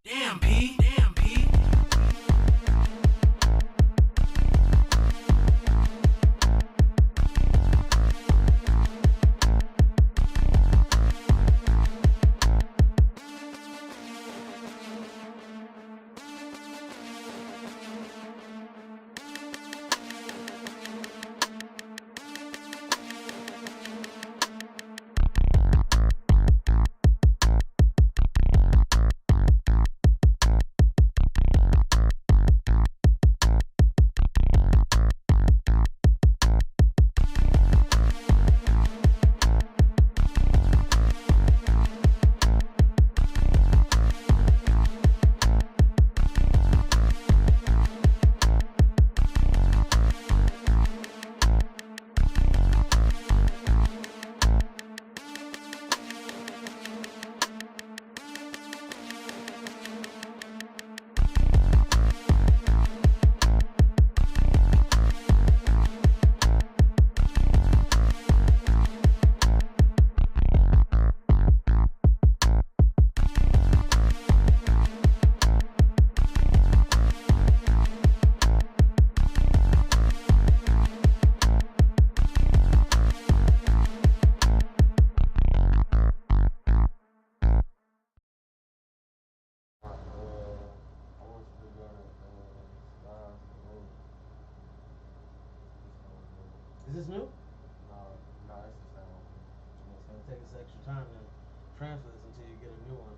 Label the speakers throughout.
Speaker 1: Damn, P. Damn, P.
Speaker 2: Is this new?
Speaker 3: No, it's the same one.
Speaker 2: It's gonna take us extra time to transfer this until you get a new one.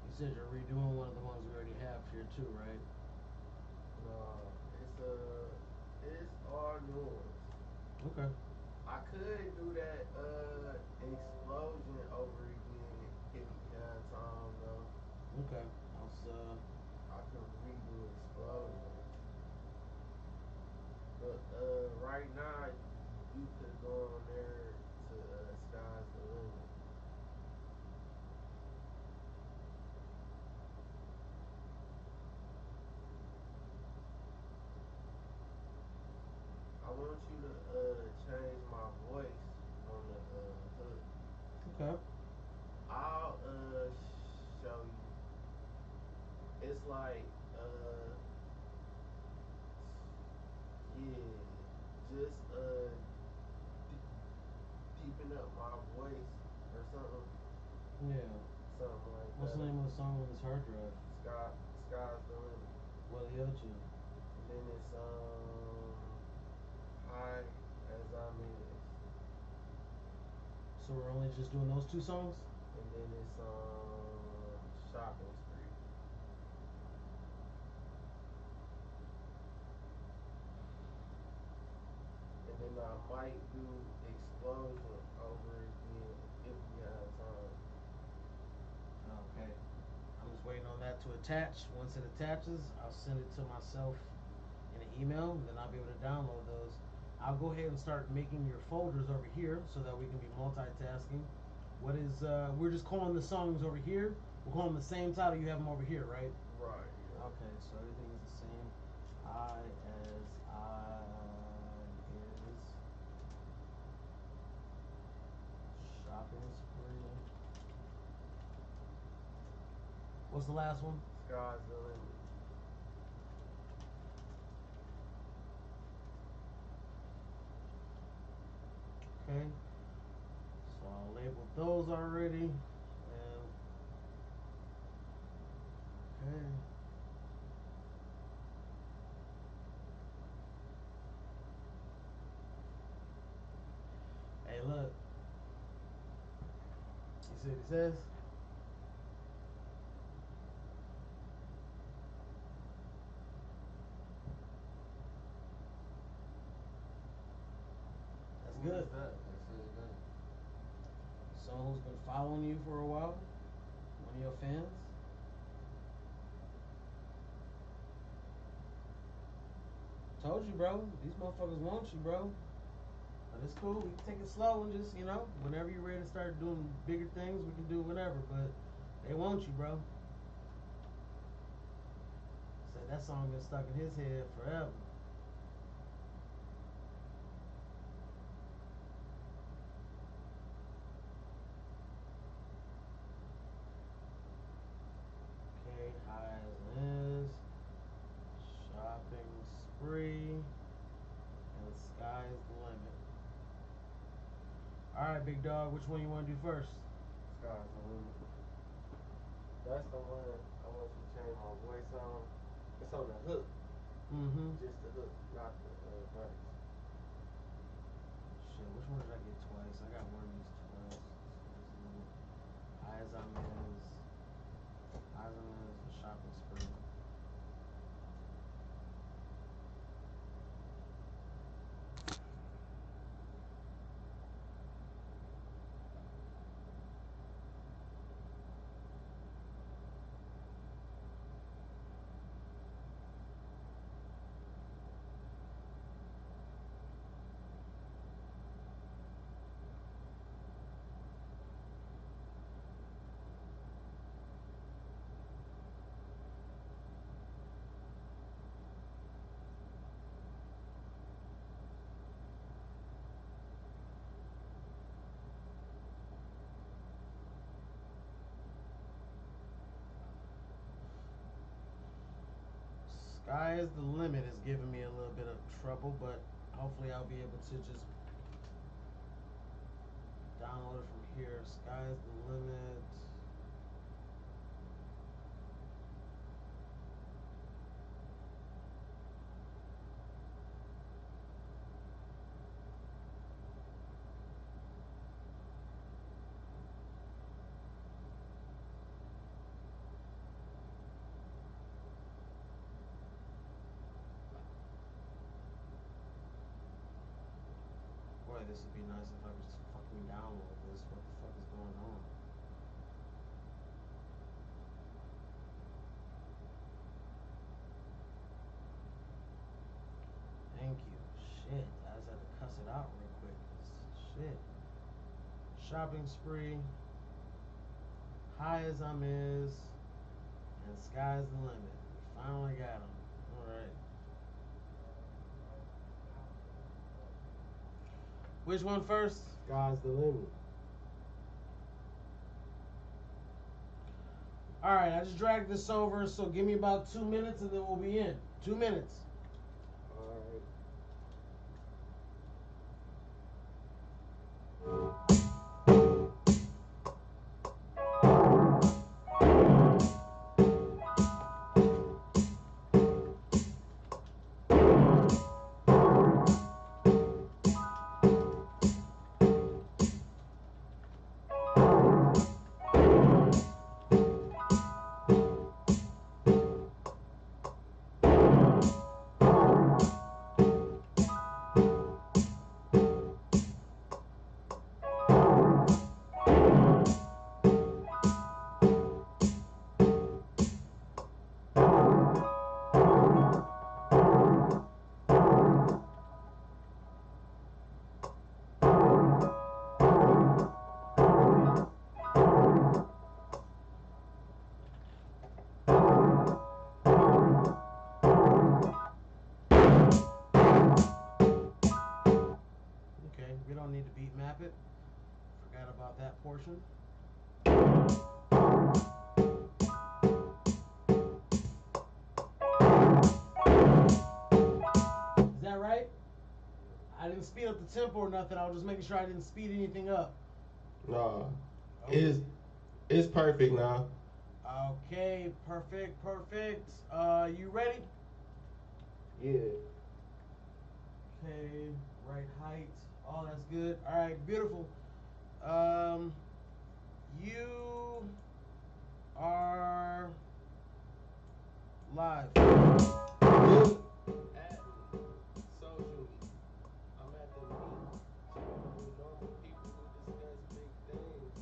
Speaker 2: You said you're redoing one of the ones we already have here too, right?
Speaker 3: No, it's all new ones.
Speaker 2: Okay.
Speaker 3: I could do that explosion over again if we had time though.
Speaker 2: Okay.
Speaker 3: I could redo explosion. But right now you could go on there to sky's the limit. I want you to change my voice on the hook.
Speaker 2: Okay.
Speaker 3: I'll show you. It's like yeah, just deepen up my voice or something,
Speaker 2: Yeah.
Speaker 3: something like
Speaker 2: What's
Speaker 3: that.
Speaker 2: the name of the song on this hard drive?
Speaker 3: Sky's the limit.
Speaker 2: What are the other two?
Speaker 3: And then it's high as I'm is.
Speaker 2: So we're only just doing those two songs?
Speaker 3: And then it's shopping spree. And then I might do explosion over again if we have time.
Speaker 2: Okay. I'm just waiting on that to attach. Once it attaches, I'll send it to myself in an email, and then I'll be able to download those. I'll go ahead and start making your folders over here so that we can be multitasking. What is we're just calling the songs over here. We'll call them the same title. You have them over here, right?
Speaker 3: Right, yeah.
Speaker 2: Okay, so everything is the same. I as I is shopping spree. What's the last one?
Speaker 3: Sky's the limit.
Speaker 2: Okay. So I'll label those already. And okay. Hey, look. You see what he says? That's
Speaker 3: Who
Speaker 2: good.
Speaker 3: is that? They said that
Speaker 2: who's been following you for a while? One of your fans? Told you, bro. These motherfuckers want you, bro. But it's cool. We can take it slow and just, whenever you're ready to start doing bigger things, we can do whatever. But they want you, bro. Said that song been stuck in his head forever. Okay, high as is. Shopping spree. And the sky is the limit. Alright, big dog, which one you want to do first?
Speaker 3: Sky's the limit. That's the one I want you to change my voice on. It's on the hook.
Speaker 2: Mm-hmm.
Speaker 3: Just the hook, not the verse.
Speaker 2: Shit, which one did I get twice? I got one of these twice. Eyes on the shopping spree. Sky is the limit is giving me a little bit of trouble, but hopefully I'll be able to just download it from here. Sky is the limit. Boy, this would be nice if I could just fucking download this. What the fuck is going on? Thank you. Shit, I just had to cuss it out real quick. Shit. Shopping spree. High as I'm is. And sky's the limit. We finally got them. Alright. Which one first?
Speaker 3: Sky's the limit.
Speaker 2: Alright, I just dragged this over, so give me about 2 minutes and then we'll be in. 2 minutes.
Speaker 3: Alright.
Speaker 2: Okay, we don't need to beat map it. Forgot about that portion. Is that right? I didn't speed up the tempo or nothing. I was just making sure I didn't speed anything up.
Speaker 3: Nah.
Speaker 2: Okay.
Speaker 3: It's perfect now.
Speaker 2: Okay, perfect. You ready?
Speaker 3: Yeah.
Speaker 2: Okay, right height. Oh, that's good. All right, beautiful. You are live.
Speaker 3: Look at social media. I'm at the meet with normal people who discuss big things.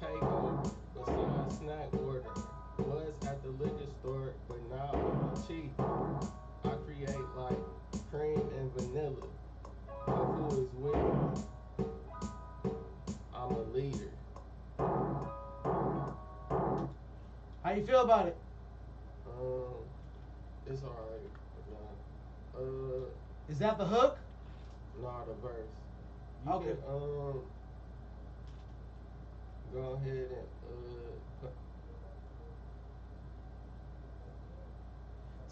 Speaker 3: Takeover, besides snack order. Was at the liquor store, but now I'm the chief. I create like cream and vanilla. But who is with me? I'm a leader.
Speaker 2: How you feel about it?
Speaker 3: Um, it's alright.
Speaker 2: Is that the hook?
Speaker 3: Nah, the verse. You
Speaker 2: Okay.
Speaker 3: can go ahead and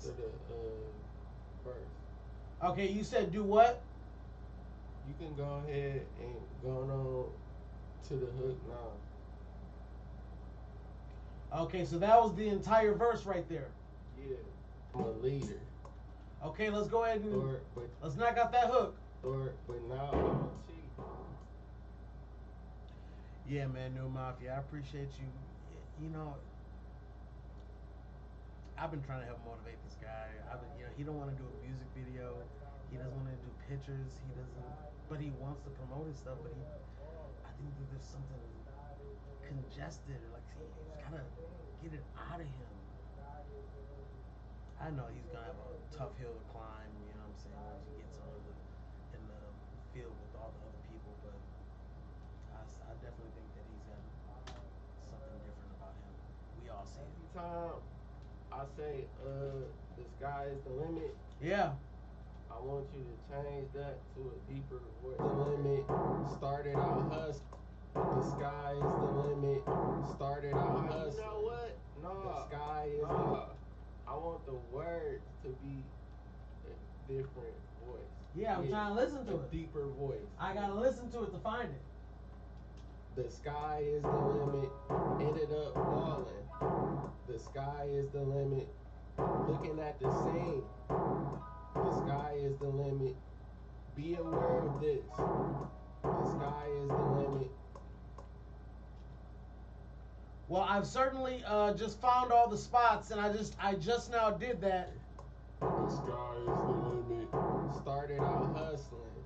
Speaker 3: to the verse.
Speaker 2: Okay, you said do what?
Speaker 3: You can go ahead and go on to the hook now.
Speaker 2: Okay, so that was the entire verse right there.
Speaker 3: Yeah, I'm a leader.
Speaker 2: Okay, let's go ahead and
Speaker 3: But
Speaker 2: let's knock out that hook.
Speaker 3: but now I'm a chief.
Speaker 2: Yeah, man, New Mafia, I appreciate you. You know, I've been trying to help motivate this guy. He don't want to do a music video. He doesn't want to do pictures. He doesn't, but he wants to promote his stuff. But I think that there's something congested, or like he's gotta get it out of him. I know he's gonna have a tough hill to climb. You know what I'm saying? Once he gets in the field with all the other people, but I definitely think that he's got something different about him. We all see it.
Speaker 3: Every time I say the sky is the limit,
Speaker 2: Yeah.
Speaker 3: I want you to change that to a deeper voice. The limit started out hustling. The sky is the limit. Started out hustling. You know what? No. The sky is the. I want the words to be a different voice.
Speaker 2: Yeah, I'm trying to listen to it.
Speaker 3: Deeper voice.
Speaker 2: I gotta listen to it to find it.
Speaker 3: The sky is the limit. Ended up falling. The sky is the limit. Looking at the scene. The sky is the limit. Be aware of this. The sky is the limit.
Speaker 2: Well, I've certainly just found all the spots, and I just now did that.
Speaker 3: The sky is the limit. Started out hustling.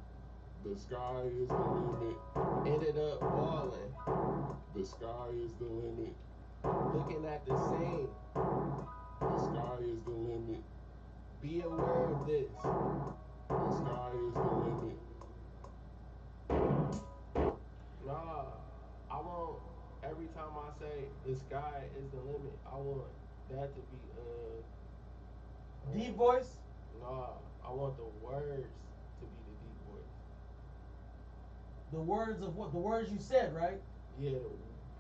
Speaker 3: The sky is the limit. Ended up balling. The sky is the limit. Looking at the scene. The sky is the limit. Be aware of this. The sky is the limit. Nah, I want every time I say the sky is the limit, I want that to be
Speaker 2: Deep voice?
Speaker 3: Nah, I want the words to be the deep voice.
Speaker 2: The words of what? The words you said, right?
Speaker 3: Yeah,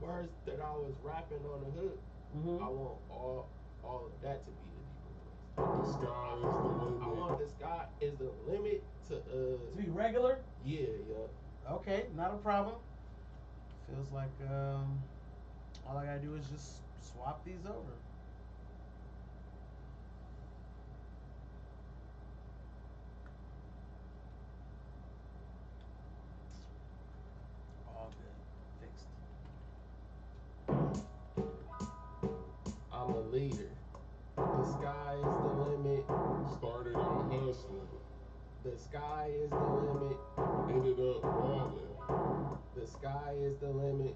Speaker 3: the words that I was rapping on the hook.
Speaker 2: Mm-hmm.
Speaker 3: I want all of that to be the deeper voice. The sky is the limit. I want the sky is the limit to
Speaker 2: be regular?
Speaker 3: Yeah, yeah.
Speaker 2: Okay, not a problem. Feels like all I gotta do is just swap these over. All good. Fixed.
Speaker 3: I'm a leader. The sky is the limit. Started out hustling. The sky is the limit. Ended up balling. The sky is the limit.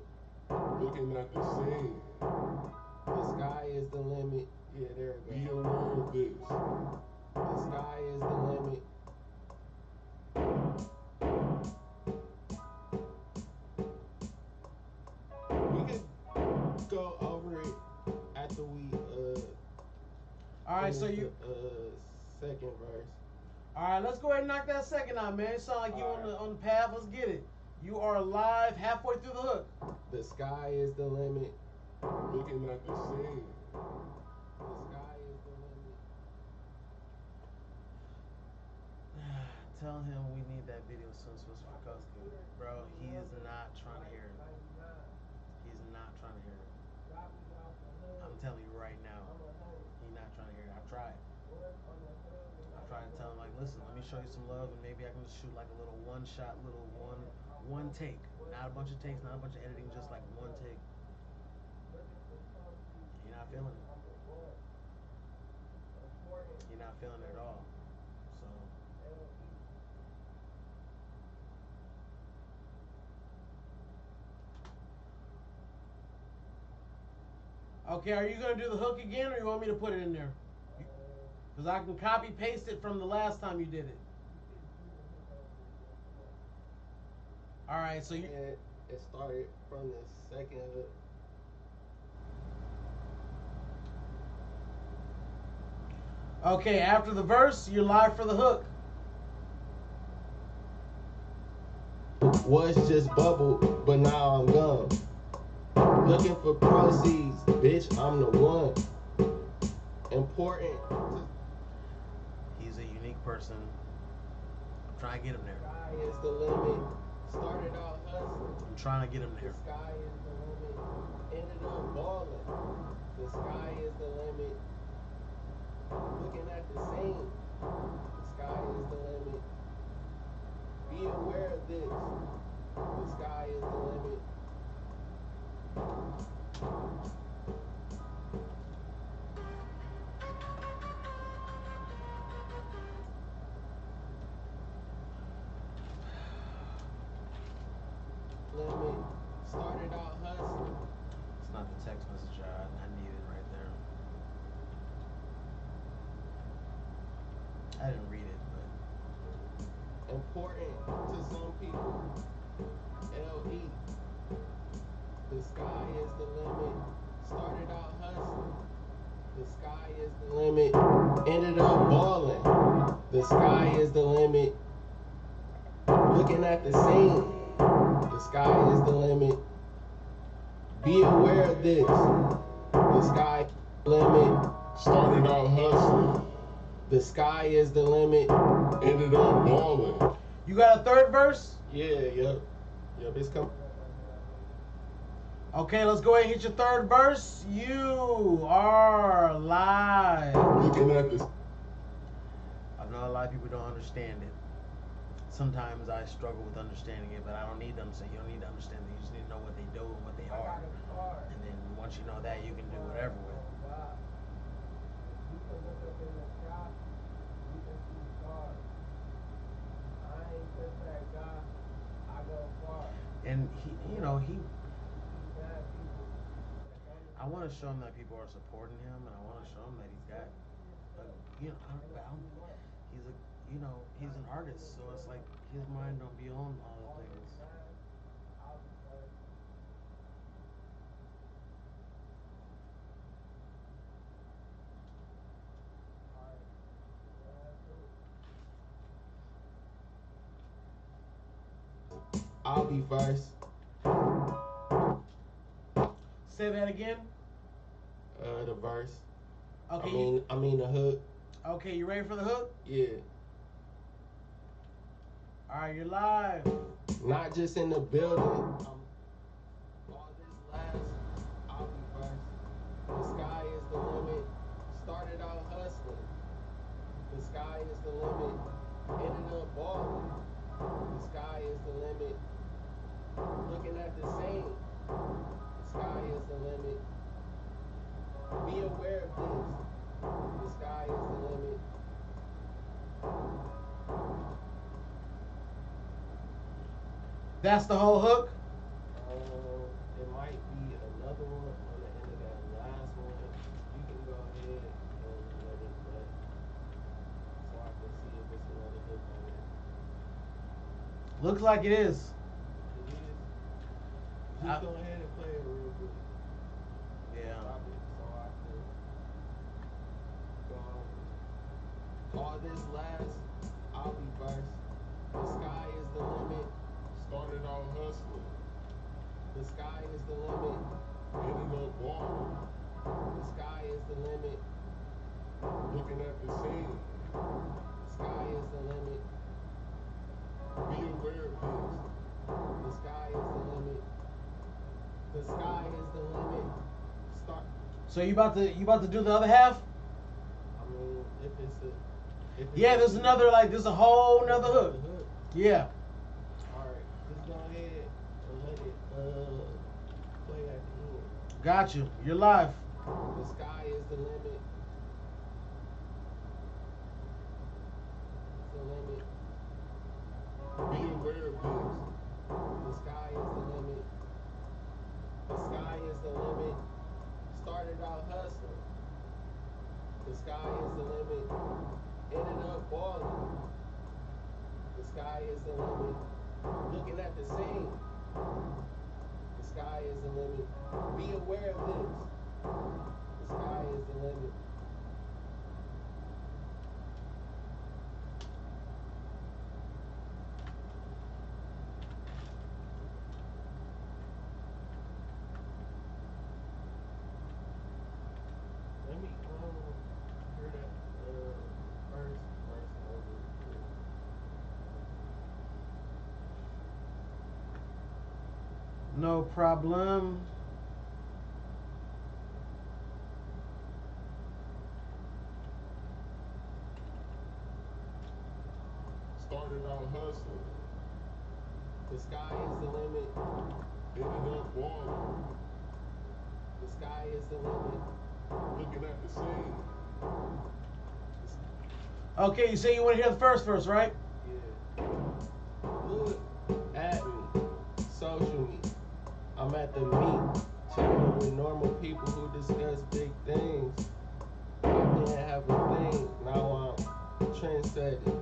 Speaker 3: Looking at the scene. The sky is the limit. Yeah, there it goes. Be aware of this. The sky is the limit. We could go over it after we
Speaker 2: all right, so you
Speaker 3: second verse.
Speaker 2: All right, let's go ahead and knock that second out, man. It sound like you on the path. Let's get it. You are live halfway through the hook.
Speaker 3: The sky is the limit. Looking at the scene. The sky is the limit.
Speaker 2: Tell him we need that video soon, because, bro, he is not trying to hear it. He's not trying to hear it. I'm telling you right now, he's not trying to hear it. I've tried. I've tried to tell him, like, listen, let me show you some love, and maybe I can just shoot like a little one shot, little one take. Not a bunch of takes, not a bunch of editing, just like one take. You're not feeling it. You're not feeling it at all. So Okay, are you gonna do the hook again, or you want me to put it in there? Because I can copy paste it from the last time you did it. All right, so you.
Speaker 3: It started from the second hook.
Speaker 2: Okay, after the verse, you're live for the hook.
Speaker 3: Was just bubble, but now I'm gum. Looking for proceeds, bitch, I'm the one. Important.
Speaker 2: He's a unique person. I'm trying to get him there.
Speaker 3: Sky is the limit. Started out hustling.
Speaker 2: I'm trying to get him there.
Speaker 3: The sky is the limit. Ended up balling. The sky is the limit. Looking at the scene. The sky is the limit. Be aware of this. The sky is the limit. Limit. Started out hustling.
Speaker 2: It's not the text message I needed right there. I didn't read it, but
Speaker 3: Important to some people. LE. The sky is the limit. Started out hustling. The sky is the limit. Ended up balling. The sky is the limit. Looking at the scene. The sky is the limit. Be aware of this. The sky is the limit. Started out hustling. The sky is the limit. Ended up balling.
Speaker 2: you got a third verse?
Speaker 3: Yep, it's coming.
Speaker 2: Okay, let's go ahead and hit your third verse. You are live.
Speaker 3: Looking at this.
Speaker 2: I know a lot of people don't understand it. Sometimes I struggle with understanding it, but I don't need them to say you don't need to understand it. You just need to know what they do and what they are. And then once you know that, you can do whatever with it. And I want to show him that people are supporting him, and I want to show him that he's got, he's an artist, so it's like his mind don't be on all the things.
Speaker 3: I'll be first.
Speaker 2: Say that again.
Speaker 3: The verse.
Speaker 2: Okay.
Speaker 3: I mean the hook.
Speaker 2: Okay, you ready for the hook?
Speaker 3: Yeah.
Speaker 2: All right, you're live.
Speaker 3: Not just in the building. All this last. I'll be first. The sky is the limit. Started out hustling. The sky is the limit. Ended up balling. The sky is the limit. Looking at the scene. The sky is the limit. Be aware of this. The sky is the limit.
Speaker 2: That's the whole hook?
Speaker 3: It might be another one on the end of that last one. You can go ahead and let it play so I can see if it's another hook on it.
Speaker 2: Looks like it is.
Speaker 3: It is. Just go ahead and play it real quick.
Speaker 2: Yeah.
Speaker 3: Stop it so I can go over. All this last, I'll be first. The sky is the limit. Started out hustling. The sky is the limit. Ended up balling. The sky is the limit. Looking at the scene. The sky is the limit. Be aware of this. The sky is the limit. The sky is the limit. Start.
Speaker 2: So you about to do the other half?
Speaker 3: I mean, if it's
Speaker 2: yeah, there's another there's a whole nother hook. Yeah.
Speaker 3: Alright, just go ahead and let it play at the end.
Speaker 2: Got you. You're live.
Speaker 3: The sky is the limit. It's the limit. Be aware of this. The sky is the limit. The sky is the limit. Started Started out hustling. The sky is the limit. Ended up balling. The sky is the limit. Looking at the scene. The sky is the limit. Be aware of this. The sky is the limit. Let me hear that first verse over here.
Speaker 2: No problem.
Speaker 3: Started out hustling. The sky is the limit. Ended up balling. The sky is the limit. Looking at the scene.
Speaker 2: Okay, you say you want to hear the first verse, right?
Speaker 3: Yeah. Look at me. Social me. I'm at the meet, chatting with normal people who discuss big things. I didn't have a thing. Now I'm trendsetting.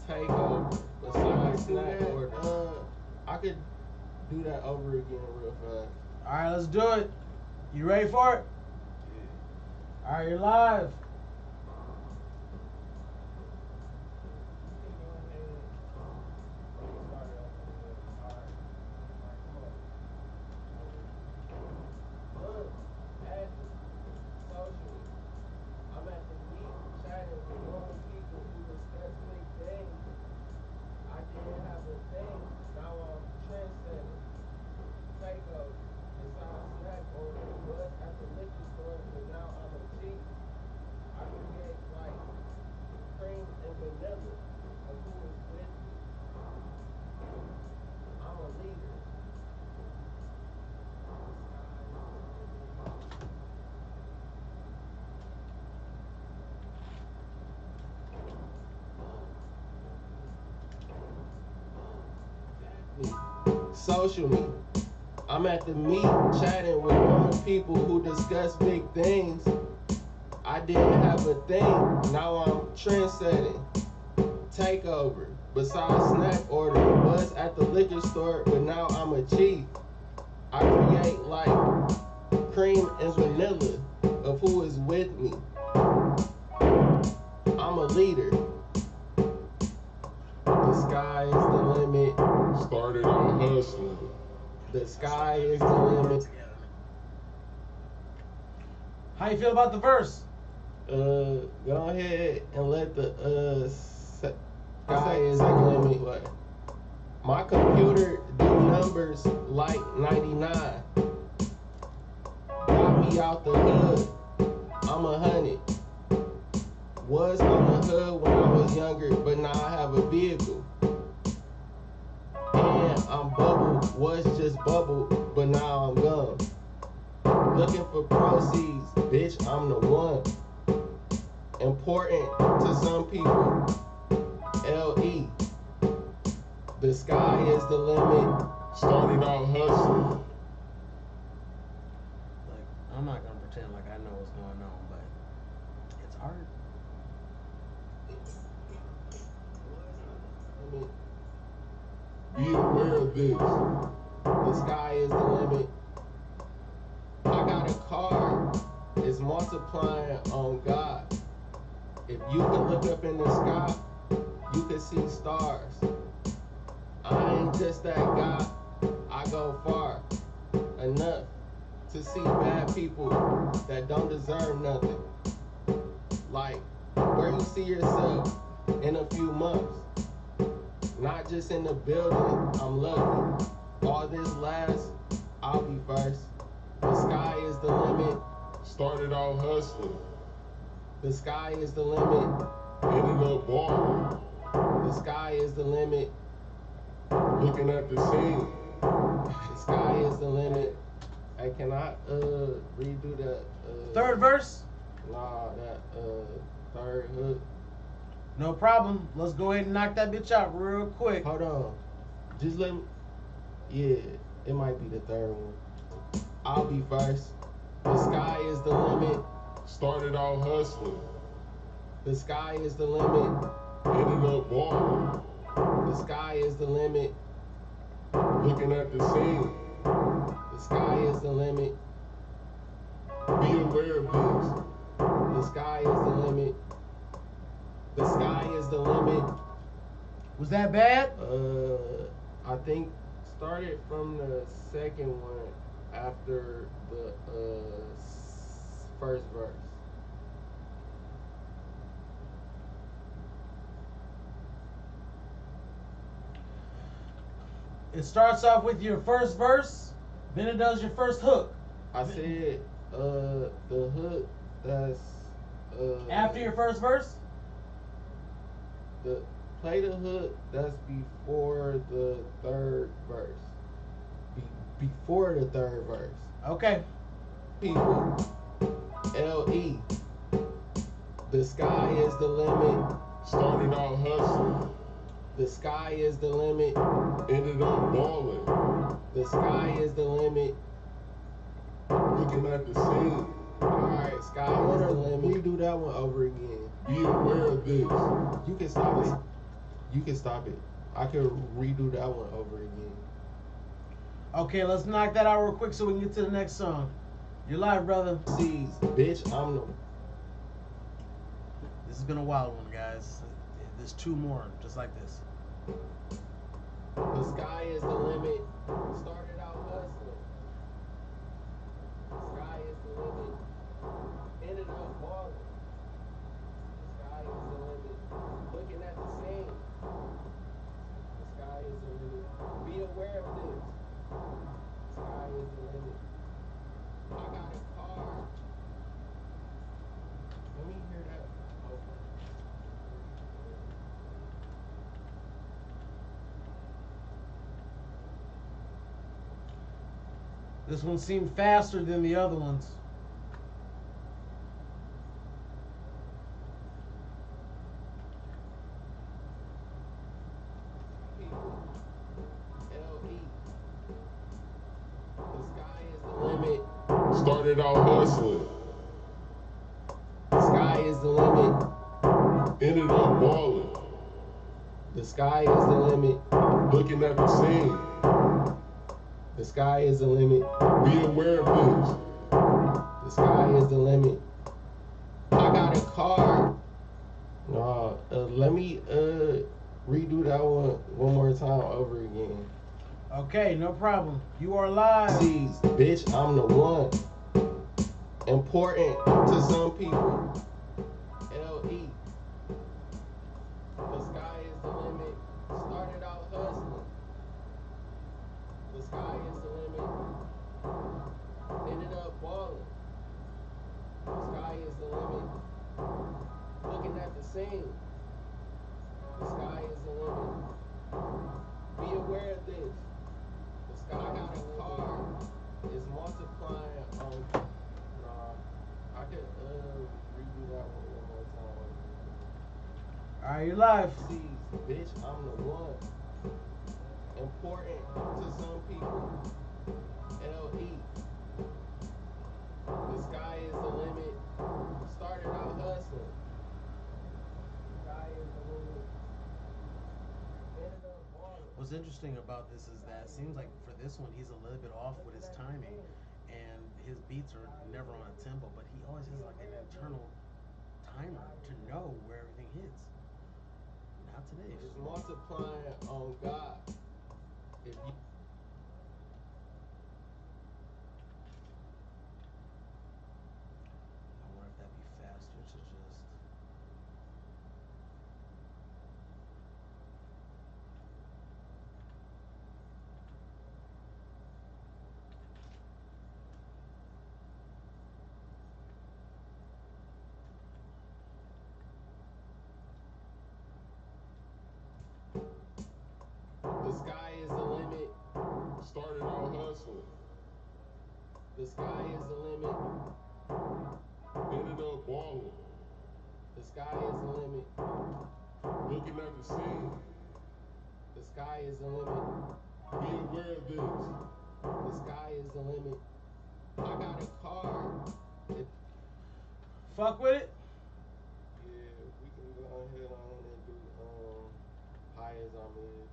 Speaker 3: Take over. Besides snack order. I could do that over again real fast.
Speaker 2: All right, let's do it. You ready for it?
Speaker 3: Yeah.
Speaker 2: All right, you're live.
Speaker 3: I'm at the meet chatting with normal people who discuss big things. I didn't have a thing, now I'm trendsetting. Takeover. Besides snack order, was at the liquor store, but now I'm a cheat. I create like cream and vanilla of who is with me. I'm a leader. Social me. I'm at the meet chatting with normal people who discuss big things. I didn't have a thing, now I'm trendsetting. Takeover. Besides snack order, was at the liquor store, but now I'm a chief. I create like cream and vanilla of who is with me. I'm a leader. The sky is the limit. Started out hustling. The sky is the limit.
Speaker 2: How you feel about the verse?
Speaker 3: Go ahead and let the sky is the limit. What? My computer do numbers like 99. Got me out the hood. I'm 100. Was on the hood when I was younger, but now I have a vehicle. And I'm bubble, was just bubble, but now I'm gone. Looking for proceeds, bitch, I'm the one. Important to some people, LE. The sky is the limit. Started out hustling.
Speaker 2: Like, I'm not gonna pretend like I know what's going on, but it's art.
Speaker 3: Be aware of this. The sky is the limit. I got a card. It's multiplying on God. If you could look up in the sky, you could see stars. I ain't just that guy. I go far enough to see bad people that don't deserve nothing. Like where you see yourself in a few months. Not just in the building, I'm lucky. All this last, I'll be first. The sky is the limit. Started out hustling. The sky is the limit. Ended up balling. The sky is the limit. Looking at the scene. The sky is the limit. Hey, can I redo that?
Speaker 2: Third verse?
Speaker 3: Nah, that third hook.
Speaker 2: No problem. Let's go ahead and knock that bitch out real quick.
Speaker 3: Hold on. Just let me. Yeah, it might be the third one. I'll be first. The sky is the limit. Started out hustling. The sky is the limit. Ended up balling. The sky is the limit. Looking at the scene. The sky is the limit. Be aware of this. The sky is the limit. The sky is the limit.
Speaker 2: Was that bad?
Speaker 3: I think started from the second one after the first verse.
Speaker 2: It starts off with your first verse, then it does your first hook.
Speaker 3: I said the hook that's
Speaker 2: After your first verse?
Speaker 3: the play the hook that's before the third verse. Before the third verse.
Speaker 2: Okay.
Speaker 3: People, LE. The sky is the limit. Started out hustling. The sky is the limit. Ended up balling. The sky is the limit. Looking at the scene. Alright, sky is the limit. Redo that one over again. Be aware of this. You can stop it. You can stop it. I can redo that one over again.
Speaker 2: Okay, let's knock that out real quick so we can get to the next song. You're live, brother.
Speaker 3: Sees, bitch, I'm the.
Speaker 2: This has been a wild one, guys. There's two more just like this.
Speaker 3: The sky is the limit. Started out hustling. The sky is the limit. Ended up balling. The sky is the limit. Looking at the scene. The sky is the limit. Be aware of this. The sky is the limit. I got a car. Let me hear that. Okay.
Speaker 2: This one seemed faster than the other ones.
Speaker 3: Started out hustling. The sky is the limit. Ended up balling. The sky is the limit. Looking at the scene. The sky is the limit. Be aware of this. The sky is the limit. I got a car. Nah, let me redo that one more time over again.
Speaker 2: Okay, no problem. You are live.
Speaker 3: Jeez, bitch, I'm the one. Important to some people. LE. The sky is the limit. Started out hustling. The sky is the limit. Ended up balling. The sky is the limit. Looking at the scene. The sky is the limit. Be aware of this. The sky got a car. It's multiplying on. I could redo that one more time.
Speaker 2: Alright, you're live.
Speaker 3: Jeez, bitch, I'm the one. Important to some people. LE. The sky is the limit. Started out hustling. The sky is the limit. Ended up balling.
Speaker 2: What's interesting about this is that it seems like for this one he's a little bit off with his timing, and his beats are never on a tempo, but he always has like an internal timer to know where everything hits. Not today.
Speaker 3: It's multiplying on God. If you
Speaker 2: I wonder if that'd be faster to just.
Speaker 3: The sky is the limit. Started out hustling. The sky is the limit. Ended up balling. The sky is the limit. Looking at the scene. The sky is the limit. Be aware of this. The sky is the limit. I got a card.
Speaker 2: Fuck with it.
Speaker 3: Yeah, we can go ahead on and do high as I'm in.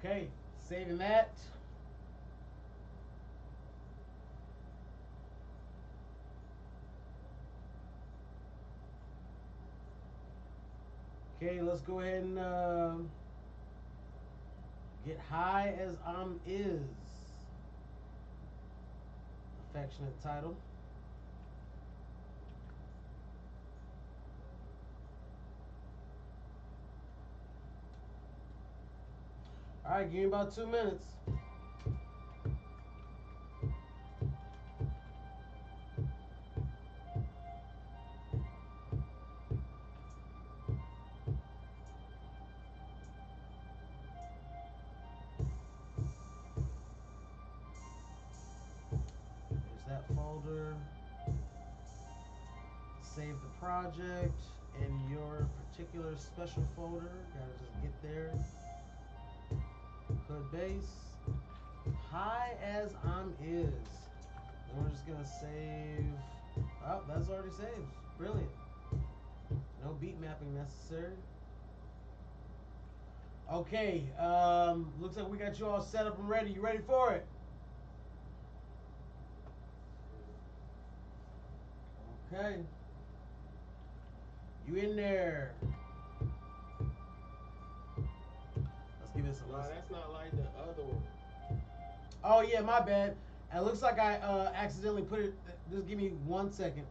Speaker 2: Okay, saving that. Okay, let's go ahead and get high as I'm is. Affectionate title. All right, give me about 2 minutes. There's that folder. Save the project in your particular special folder. Gotta just get there. HoodBasss. High as I'm is. Then we're just gonna save. Oh, that's already saved. Brilliant. No beat mapping necessary. Okay, looks like we got you all set up and ready. You ready for it? Okay. You in there. Let's give this a
Speaker 3: Nah,
Speaker 2: listen.
Speaker 3: that's not like the other one.
Speaker 2: Oh, yeah, my bad. It looks like I accidentally put it. Just give me 1 second.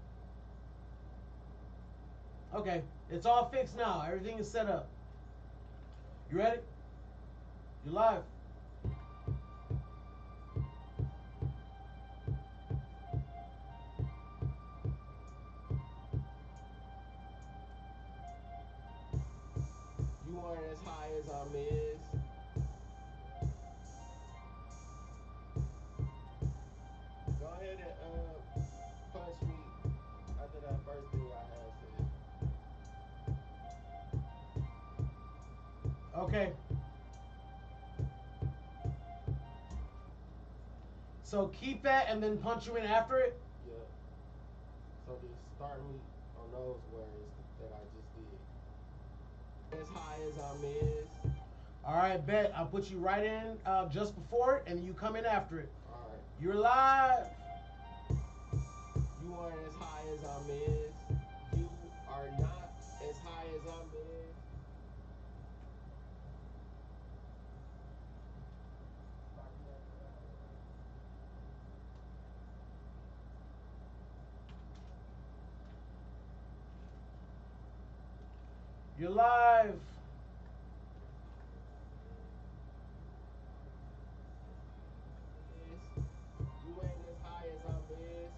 Speaker 2: Okay, it's all fixed now. Everything is set up. You ready? You live.
Speaker 3: You want as high as I'm is. Go ahead and punch me after that first thing I have said.
Speaker 2: Okay. So keep that and then punch you in after it.
Speaker 3: Yeah. So just start me on those words that I just did. As high as I'm is.
Speaker 2: All right, bet. I'll put you right in just before it, and you come in after it.
Speaker 3: All right.
Speaker 2: You're live.
Speaker 3: You are as high as I'm is. You are not as high as I'm is.
Speaker 2: You're live.
Speaker 3: You ain't as high as I'm is.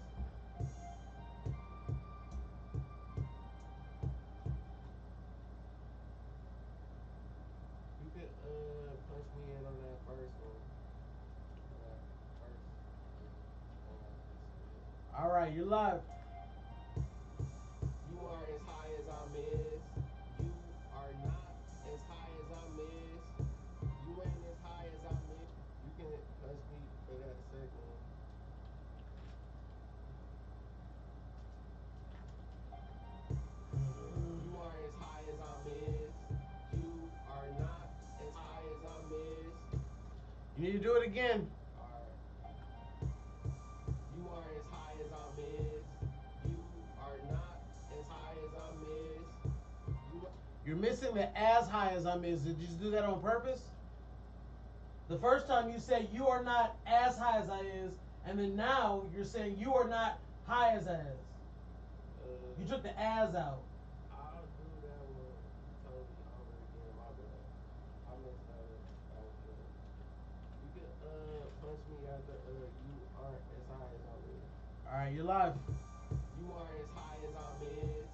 Speaker 3: You could punch me in on that first one. On that first thing I just said.
Speaker 2: All right, you're live.
Speaker 3: You are as high as I'm is. You are not as high as I'm is. You ain't as high as I'm is. You can punch me for that second one. You are as high as I'm is. You are not as high as I'm is.
Speaker 2: You need to do it again.
Speaker 3: Alright. You are as high as I'm is. You are not as high as I'm is.
Speaker 2: You're missing the as high as I'm is. Did you just do that on purpose? The first time you said you are not as high as I is, and then now you're saying you are not high as I is. You took the as out.
Speaker 3: I'll do that one totally over again. My bad. I messed that up. That was good. You can punch me after you aren't as high as I'm is.
Speaker 2: All right, you're live.
Speaker 3: You are as high as I'm is.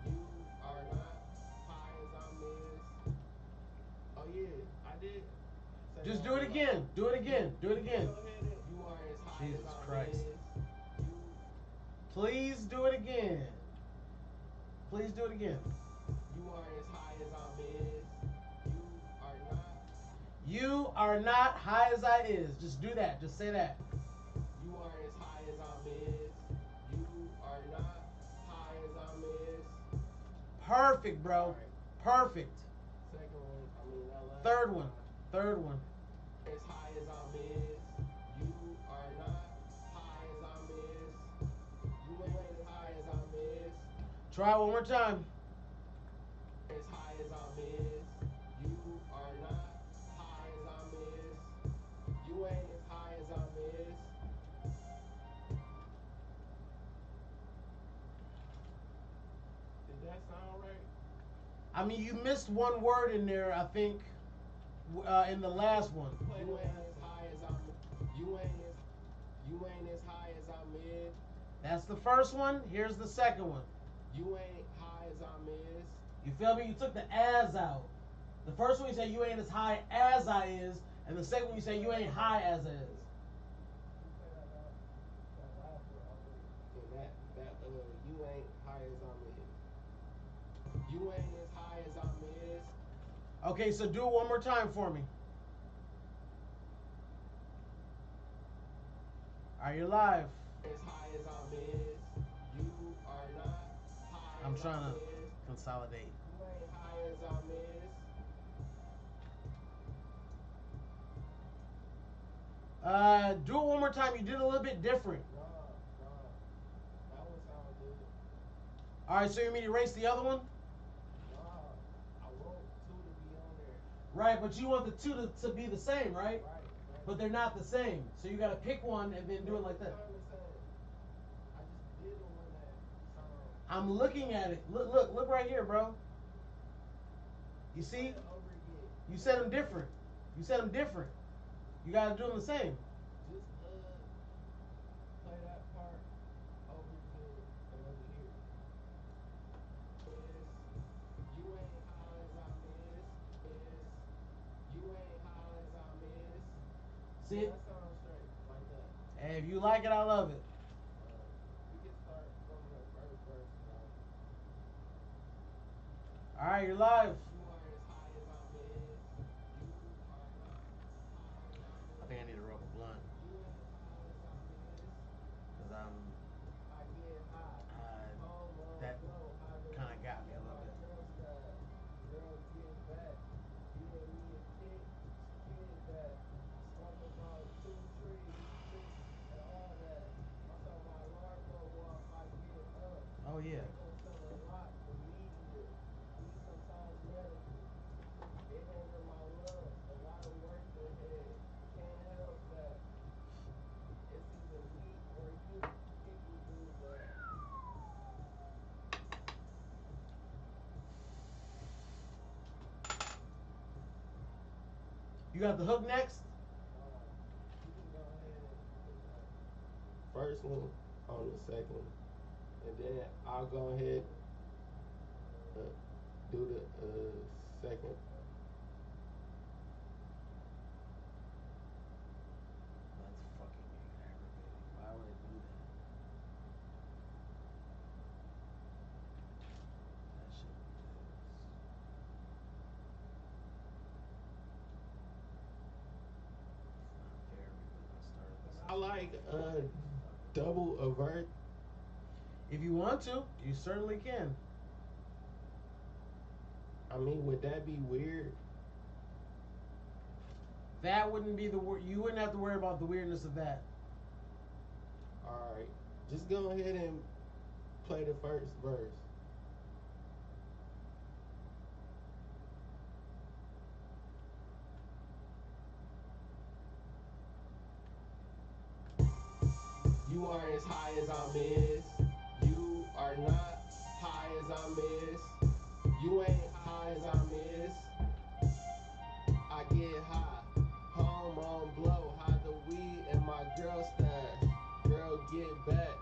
Speaker 3: You are not high as I'm is. Oh yeah, I did.
Speaker 2: Just do it again. Do it again. Do it again.
Speaker 3: Go ahead and you are as high
Speaker 2: Jesus
Speaker 3: as I'm
Speaker 2: Christ.
Speaker 3: is. You
Speaker 2: Please do it again. Please do it again.
Speaker 3: You aren't as high as I'm is. You are not.
Speaker 2: You are not high as I is. Just do that. Just say that.
Speaker 3: You aren't as high as I'm is. You are not high as I'm is.
Speaker 2: Perfect, bro.
Speaker 3: Right.
Speaker 2: Perfect.
Speaker 3: Second one, I mean that last
Speaker 2: Third one. Third one.
Speaker 3: As high as I'm is. You are not high as I'm is. You ain't as high as I'm is.
Speaker 2: Try it one more time.
Speaker 3: As high as I'm is. You are not high as I'm is. You ain't as high as I'm is. Did that sound right?
Speaker 2: I mean, you missed one word in there, I think, in the last one.
Speaker 3: You ain't as high as I'm. You ain't as high as I'm is.
Speaker 2: That's the first one. Here's the second one.
Speaker 3: You ain't high as I'm is.
Speaker 2: You feel me? You took the as out. The first one you say you ain't as high as I is, and the second one you say you ain't high as is.
Speaker 3: And you ain't high as I'm is. You ain't as high as I'm is.
Speaker 2: Okay, so do it one more time for me. All right, you're live.
Speaker 3: As high as I'm is. You are not high
Speaker 2: I'm
Speaker 3: as
Speaker 2: trying
Speaker 3: I'm
Speaker 2: to
Speaker 3: is.
Speaker 2: consolidate.
Speaker 3: You ain't high as I'm is.
Speaker 2: Do it one more time. You did a little bit different.
Speaker 3: Nah. That one sound good.
Speaker 2: All right, so you mean to erase the other one?
Speaker 3: Nah. I want two to be on there.
Speaker 2: Right, but you want the two to be the same, right?
Speaker 3: Right.
Speaker 2: But they're not the same. So you got to pick one and then do it like that.
Speaker 3: I just did the one that sound.
Speaker 2: I'm looking at it. Look right here, bro. You see?
Speaker 3: Over again.
Speaker 2: You said them different. You said them different. You got to do them the same.
Speaker 3: Just play that part over again and over here. You ain't high as I'm is. You ain't high as I'm is.
Speaker 2: See it?
Speaker 3: That sounds straight like that.
Speaker 2: Hey, if you like it, I love it.
Speaker 3: We can start from the first verse.
Speaker 2: All right, you're live.
Speaker 3: You are as high as I'm is. You are not high as I'm is.
Speaker 2: I think I need to roll a blunt
Speaker 3: You ain't as high as I'm is.
Speaker 2: because
Speaker 3: I get high.
Speaker 2: that kind of got me a little bit.
Speaker 3: Girl, get back. Give me a kick. Kid that. Smoke about 2 trees. And all that. I saw my alarm go off. I get up.
Speaker 2: Oh yeah.
Speaker 3: They gon' sell a lot immediate. Me sometimes medical. They hinder my lungs. A lot of work ahead. Can't help that. It's either me or you. If you do that.
Speaker 2: You got the hook next?
Speaker 3: You can go ahead and put that first one on the second, and then I'll go ahead do the second.
Speaker 2: That's fucking aggravating. Why would it do that? That shit is. It's not fair because I started this.
Speaker 3: I like double avert.
Speaker 2: If you want to, you certainly can.
Speaker 3: I mean, would that be weird?
Speaker 2: That wouldn't be the word. You wouldn't have to worry about the weirdness of that.
Speaker 3: All right, just go ahead and play the first verse. You aren't as high as I'm is. You are not high as I'm is. You ain't high as I'm is. I get high. Home on blow. Hide the weed in my girl stash. Girl, get back.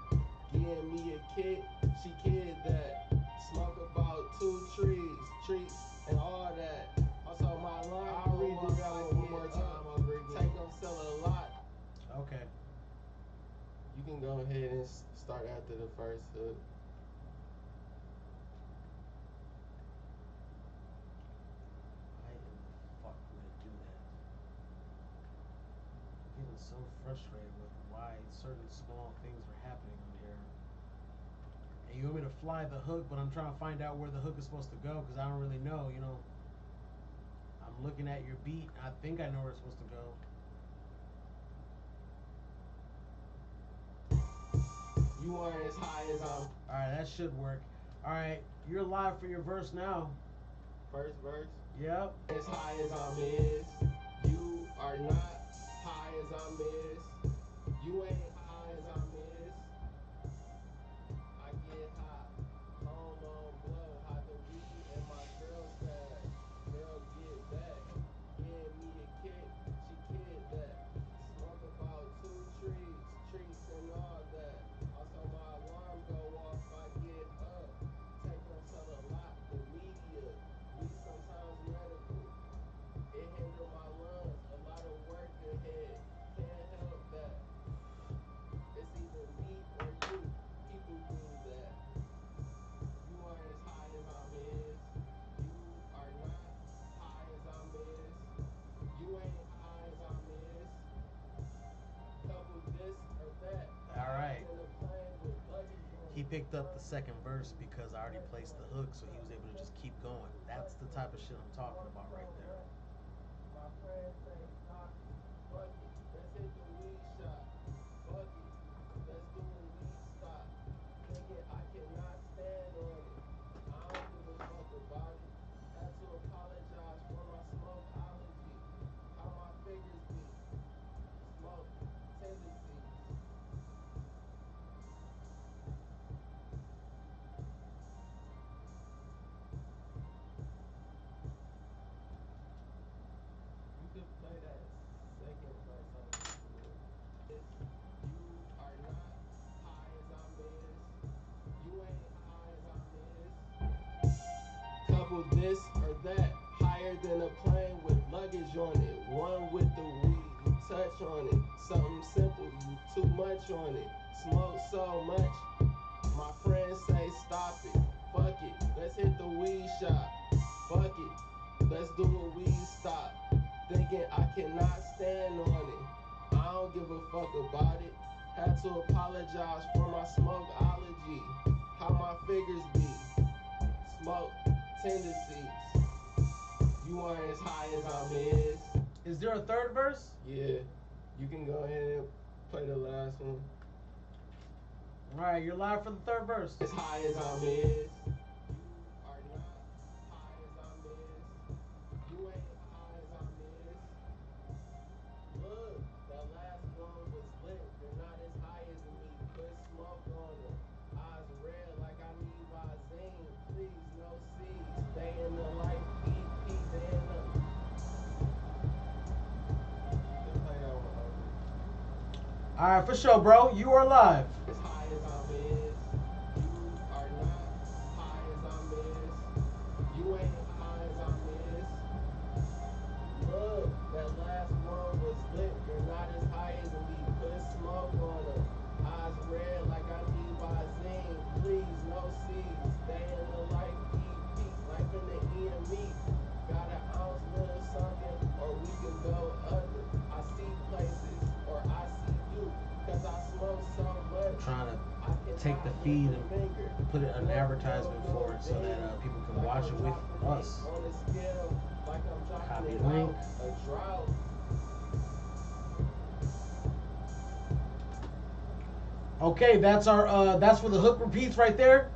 Speaker 3: Give me a kick. She kid that. Smoke about 2 trees, and all that. Also, my line. I'll redo that one more time over again. Take them, sell a lot.
Speaker 2: Okay.
Speaker 3: You can go ahead and Start after the first hook.
Speaker 2: Why in the fuck would it do that? I'm getting so frustrated with why certain small things are happening on here. And you want me to fly the hook, but I'm trying to find out where the hook is supposed to go because I don't really know, you know. I'm looking at your beat. I think I know where it's supposed to go.
Speaker 3: You aren't as high as I'm.
Speaker 2: Alright, that should work. Alright, you're live for your verse now.
Speaker 3: First verse.
Speaker 2: Yep.
Speaker 3: As high as I'm is, you are not high as I'm is. You ain't high as I'm is. I get high, home on blow, hide the weed in my girl said, girl get back, give me a kick, she kid that, smoke about 2 trees, treats and all that. Also my alarm go off, I get up, take them to the lot, the media, we sometimes medical. It hinder my lungs, a lot of work ahead, can't help that. It's either me or you, people do that. You aren't as high as I'm is, you are not high as I'm is, you ain't high as I'm is. Couple this or that.
Speaker 2: Alright.
Speaker 3: In a plane with luggage on
Speaker 2: He picked up the second verse because I already placed the hook, so he was able to just keep going. That's the type of shit I'm talking about right there.
Speaker 3: My friends say stop it, fuck it, let's hit the weed shop, fuck it, let's do a weed stop, thinking I cannot stand on it, I don't give a fuck about it, had to apologize for my smoke allergy, how my figures be, smoke tendencies. You could play that second verse on the field. You are not high as I'm is. You ain't high as I'm is. Couple this or that. Higher than a plane with luggage on it. One with the weed, you touch on it. Something simple, you too much on it. Smoke so much. My friends say stop it. Fuck it. Let's hit the weed shop. Fuck it. Let's do a weed stop. Thinking I cannot stand on it. I don't give a fuck about it. Had to apologize for my smoke allergy. How my figures be. Smoke tendencies. You aren't as high as I'm is.
Speaker 2: Is there a third verse?
Speaker 3: Yeah. You can go ahead and play the last one.
Speaker 2: Alright, you're live for the third verse.
Speaker 3: As high as I'm is. You are not high as I'm is. You ain't high as I'm is. Look, that last one was lit. You're not as high as me. Put smoke on them. Eyes red like I need Visine. Please, no C's. Stay in the life, eat, stay in the. Play that one over.
Speaker 2: Alright, for sure, bro. You are live.
Speaker 3: As high as I'm is. You are not high as I'm is. You ain't high as I'm is. Look, that last one was lit. You're not as high as me. Put smoke on them. Eyes red like I need Visine. Please, no C's. Stay in the life, eat peace. Life in the EME. Got an ounce, little something, or we can go other. I see places, or I see you. Cause I smoke so much.
Speaker 2: I'm trying to take the feed and put an advertisement for it so that people can watch it with us. Copy link. Okay, that's our that's where the hook repeats right there.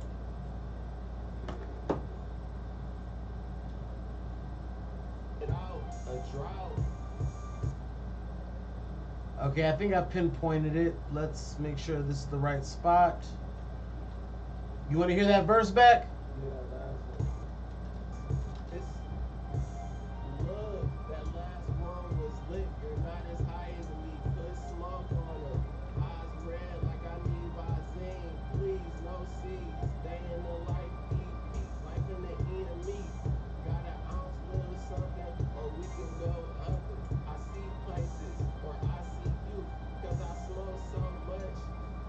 Speaker 2: Okay, I think I pinpointed it. Let's make sure this is the right spot. You want to hear that verse back?
Speaker 3: Yeah, that's it. Look, that last one was lit. You're not as high as me. Put smoke on them. Eyes red like I need Visine. Please, no C's. Stay in the life, eat peace. Life in the EME. Got an ounce, little something, or we can go other. I see places, or I see you. Cause I smoke so much,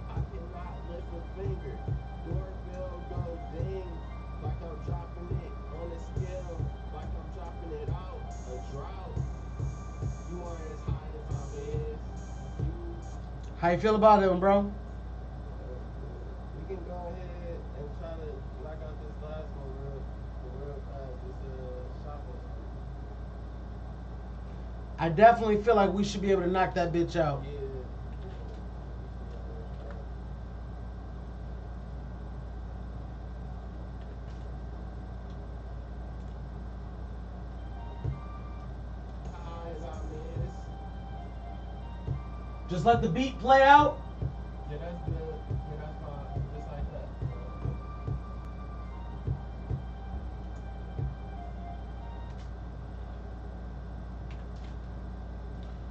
Speaker 3: I cannot lift a
Speaker 2: How you feel about it, bro?
Speaker 3: That's good. We can go ahead and try to knock out this last one real fast. This shopping spree.
Speaker 2: I definitely feel like we should be able to knock that bitch out.
Speaker 3: Yeah, we should be able to try. High as I miss.
Speaker 2: Just let the beat play out.
Speaker 3: Yeah, that's good. Yeah, that's fine. Just like that.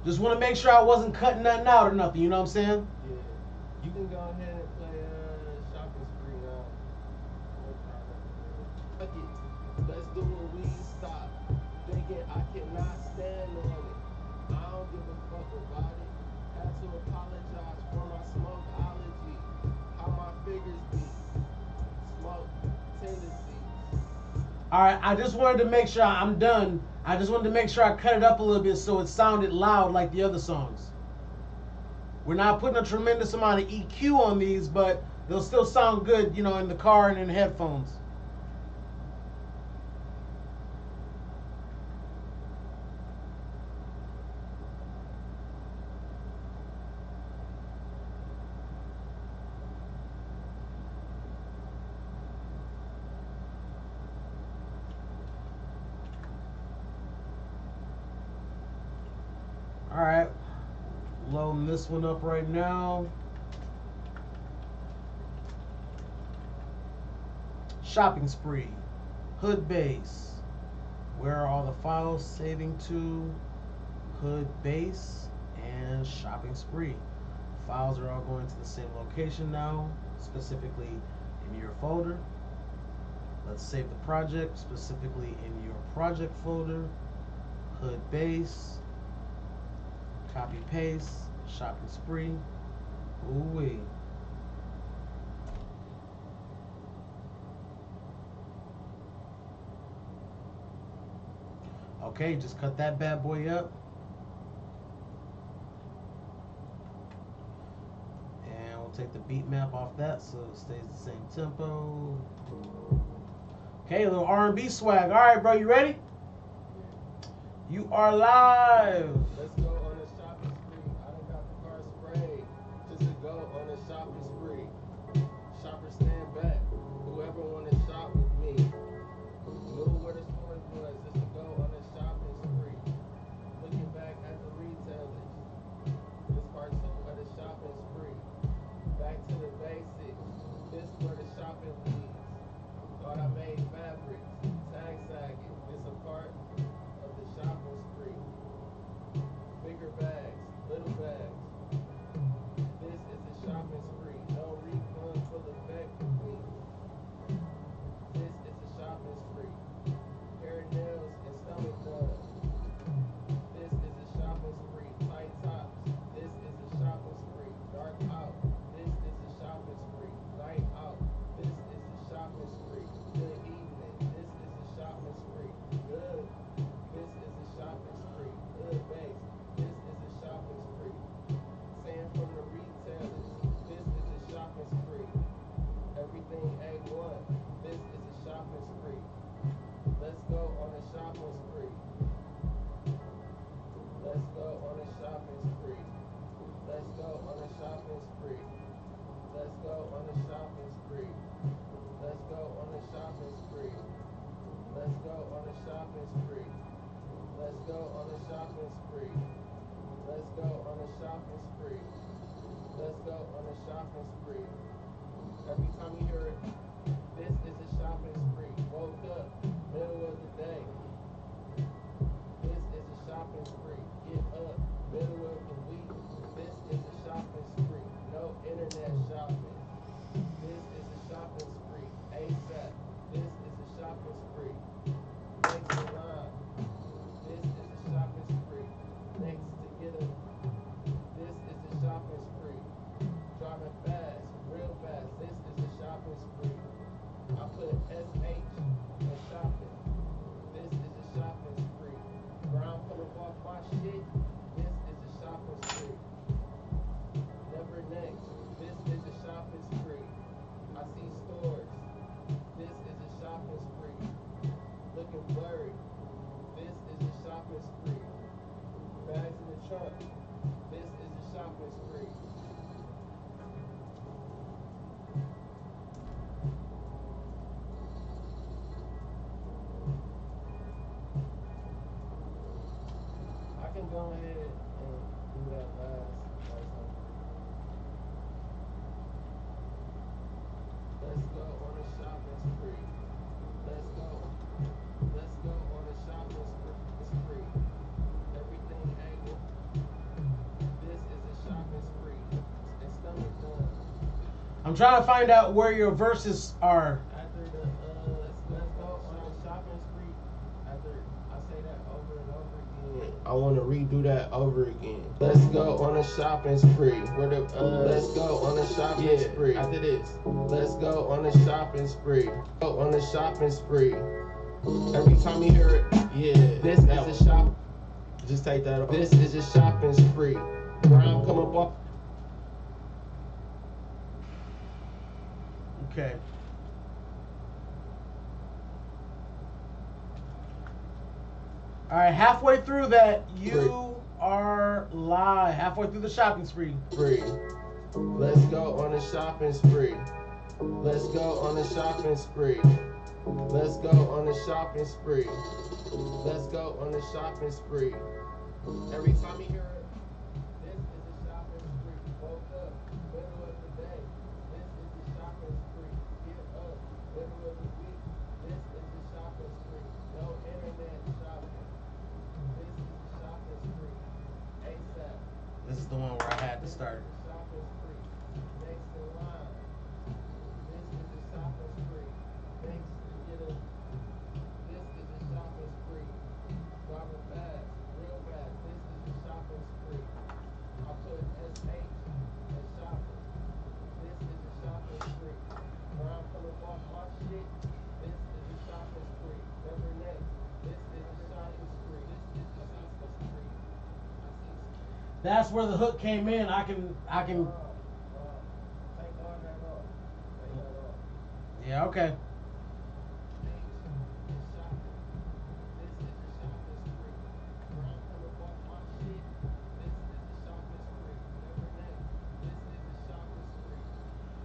Speaker 2: Just want to make sure I wasn't cutting nothing out or nothing. You know what I'm saying?
Speaker 3: Yeah. You can go ahead and play shopping spree now. No problem. Fuck it. Let's do a weed stop. Thinking I cannot stand on it. I don't give a fuck about it. Had to apologize for my smoke allergy. How my figures be. Smoke tendencies.
Speaker 2: All right. I just wanted to make sure I'm done. I just wanted to make sure I cut it up a little bit so it sounded loud like the other songs. We're not putting a tremendous amount of EQ on these, but they'll still sound good, you know, in the car and in headphones. All right. Loading this one up right now. Shopping spree. HoodBasss. Where are all the files saving to? HoodBasss and shopping spree. Files are all going to the same location now, specifically in your folder. Let's save the project specifically in your project folder. HoodBasss. Copy paste. Shopping spree. Ooh-wee. Okay, just cut that bad boy up. And we'll take the beat map off that so it stays the same tempo. Okay, a little R&B swag. All right, bro, you ready? You are live.
Speaker 3: Let's go on a shopping spree. I done got the car sprayed. Just to go on a shopping spree. Shoppers stand back. Whoever wanna shop with me. Knew where the stores was. Just to go on a shopping spree. Looking back at the retailers. This part 2 of the shopping spree. Back to the basics. This where the shopping leads. Thought I made fabrics. Tag sagging. This a part of the shopping spree. Bigger bags, little bags. This is a shopping spree. No refunds will affect me. This is a shopping spree. Hair, nails, and stomach done. This is a shopping spree. Tight tops. This is a shopping spree. Dark out. This is a shopping spree. Night out. This is a shopping spree. Good evening. This is a shopping spree. Good. This is a shopping spree. Good base. This is a shopping spree. Saying from the retailers. This is a shopping spree. Everything A1. This is a shopping spree. Let's go on a shopping spree. Let's go on a shopping spree. Let's go on a shopping spree. Let's go on a shopping spree. Let's go on a shopping spree. Let's go on a shopping spree. Let's go on a shopping spree. Let's go on a shopping spree. Let's go on a shopping spree. Every time you hear it, this is a shopping spree. Woke up, middle of the day. This is a shopping spree. Get up, middle of the week. This is a shopping spree. No internet shopping. This is a shopping spree. ASAP. This is a shopping spree. Next in line. This is a shopping spree. Next to get a. This is a shopping spree. Driving fast, real Let's go on a shopping spree. Let's go. Let's go on a shopping spree. Everything A1. This is a shopping spree. And stomach done.
Speaker 2: I'm trying to find out where your verses are.
Speaker 3: After the let's go on a shopping spree. After I say that over and over again, I want to redo that over again. Let's go on a shopping spree. Where the let's go on a shopping spree. After this, let's go on a shopping spree. Go on a shopping spree. Every time you hear it, yeah, this is a shop. Just take that off. This is a shopping spree. Where I'm coming off.
Speaker 2: Okay. All right, halfway through that, you are live. Halfway through the shopping spree.
Speaker 3: Let's go on a shopping spree. Let's go on a shopping spree. Let's go on a shopping spree. Let's go on a shopping spree. Every time you hear it, this is a shopping spree. Woke up, middle of the day. This is the shopping spree. Get up, middle of the week. This is the shopping spree. No internet shopping. This is the shopping spree. ASAP.
Speaker 2: This is the one where I had to start.
Speaker 3: Shopping spree. Next in line. This is the shopping spree. Next to get a. This is the shopping spree. Driving fast, real fast. This is the shopping spree. I put SH and shopping. This is the shopping spree. Where I'm pulling off my shit. This is the shopping spree. Never next. This is the shopping spree. This is the shopping spree.
Speaker 2: That's where the hook came in. I can.
Speaker 3: Take all that off. Take that off.
Speaker 2: Yeah. Okay.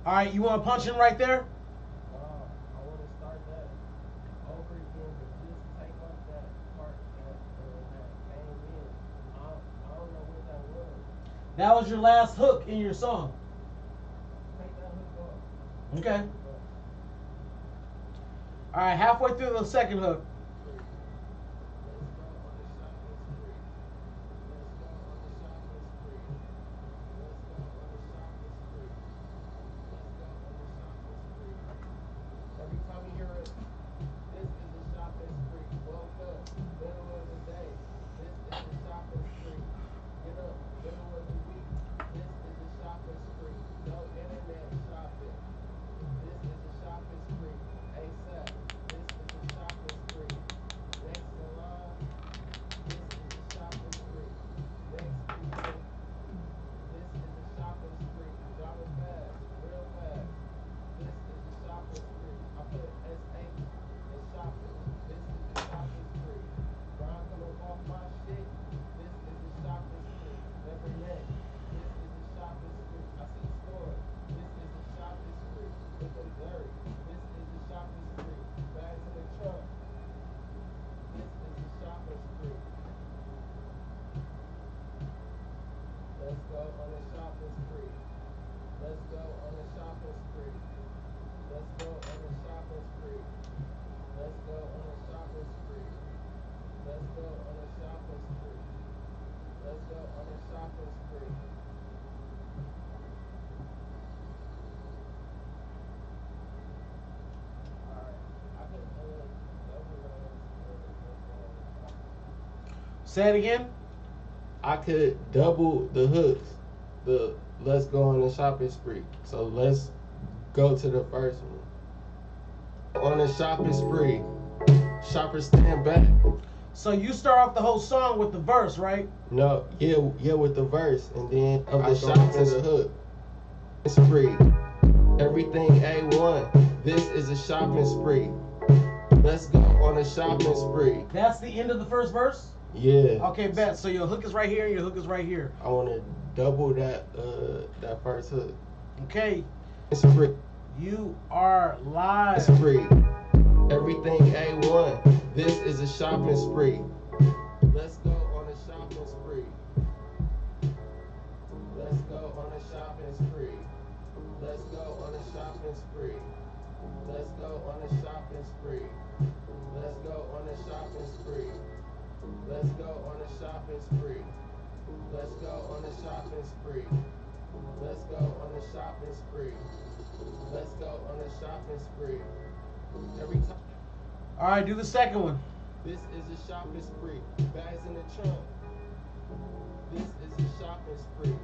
Speaker 2: All right. You want to punch in right there?
Speaker 3: I want to start that over again, but just take off that part that came in. I don't know what that was.
Speaker 2: That was your last hook in your song.
Speaker 3: Take that hook off.
Speaker 2: Okay. All right. Halfway through the second hook.
Speaker 3: Let's go on the shopping spree. Let's go on the shopping spree. Let's go on the shopping spree. Let's go on the shopping spree. Every time you hear it, this is a shopping spree. Woke up, middle of the day. This is a shopping spree. Get up, middle of the week. This is a shopping spree. No internet shopping. This is a shopping spree. ASAP. This is a shopping spree. Next in line. This is a shopping spree. Next weekend. This is a shopping spree. Driving fast, real fast. This is a shopping spree. I put SH in shopping. This is a shopping spree. Where I'm coming off my shit. This is a shopping spree. Never next. This is a shopping spree. I see store. This is a shopping spree. With them dirty. This is a shopping spree. Bags in the trunk. This is a shopping spree. Let's go on a shopping spree. Let's go on a shopping spree. Let's go on a shopping spree. Let's go on a shopping spree. Let's go on a shopping spree. Let's go on a shopping spree. Alright, I could
Speaker 2: Say it again.
Speaker 3: I could double the hooks. The let's go on a shopping spree. So let's go to the first one. On a shopping spree. Shoppers stand back.
Speaker 2: So you start off the whole song with the verse, right?
Speaker 3: No, yeah, with the verse, and then of the shop to the hook. Spree. Everything A1. This is a shopping spree. Let's go on a shopping spree.
Speaker 2: That's the end of the first verse?
Speaker 3: Yeah.
Speaker 2: Okay, bet. So your hook is right here and your hook is right here.
Speaker 3: I want to double that first hook.
Speaker 2: Okay.
Speaker 3: Spree.
Speaker 2: You are live.
Speaker 3: Spree. Everything A1. This is a shopping spree. Let's go on a shopping spree. Let's go on a shopping spree. Let's go on a shopping spree. Let's go on a shopping spree. Let's go on a shopping spree. Let's go on a shopping spree. Let's go on a shopping spree. Let's go on a shopping spree. Let's go on a shopping spree. Every time.
Speaker 2: All right, do the second one.
Speaker 3: This is a shopping spree. Bags in the trunk. This is a shopping spree.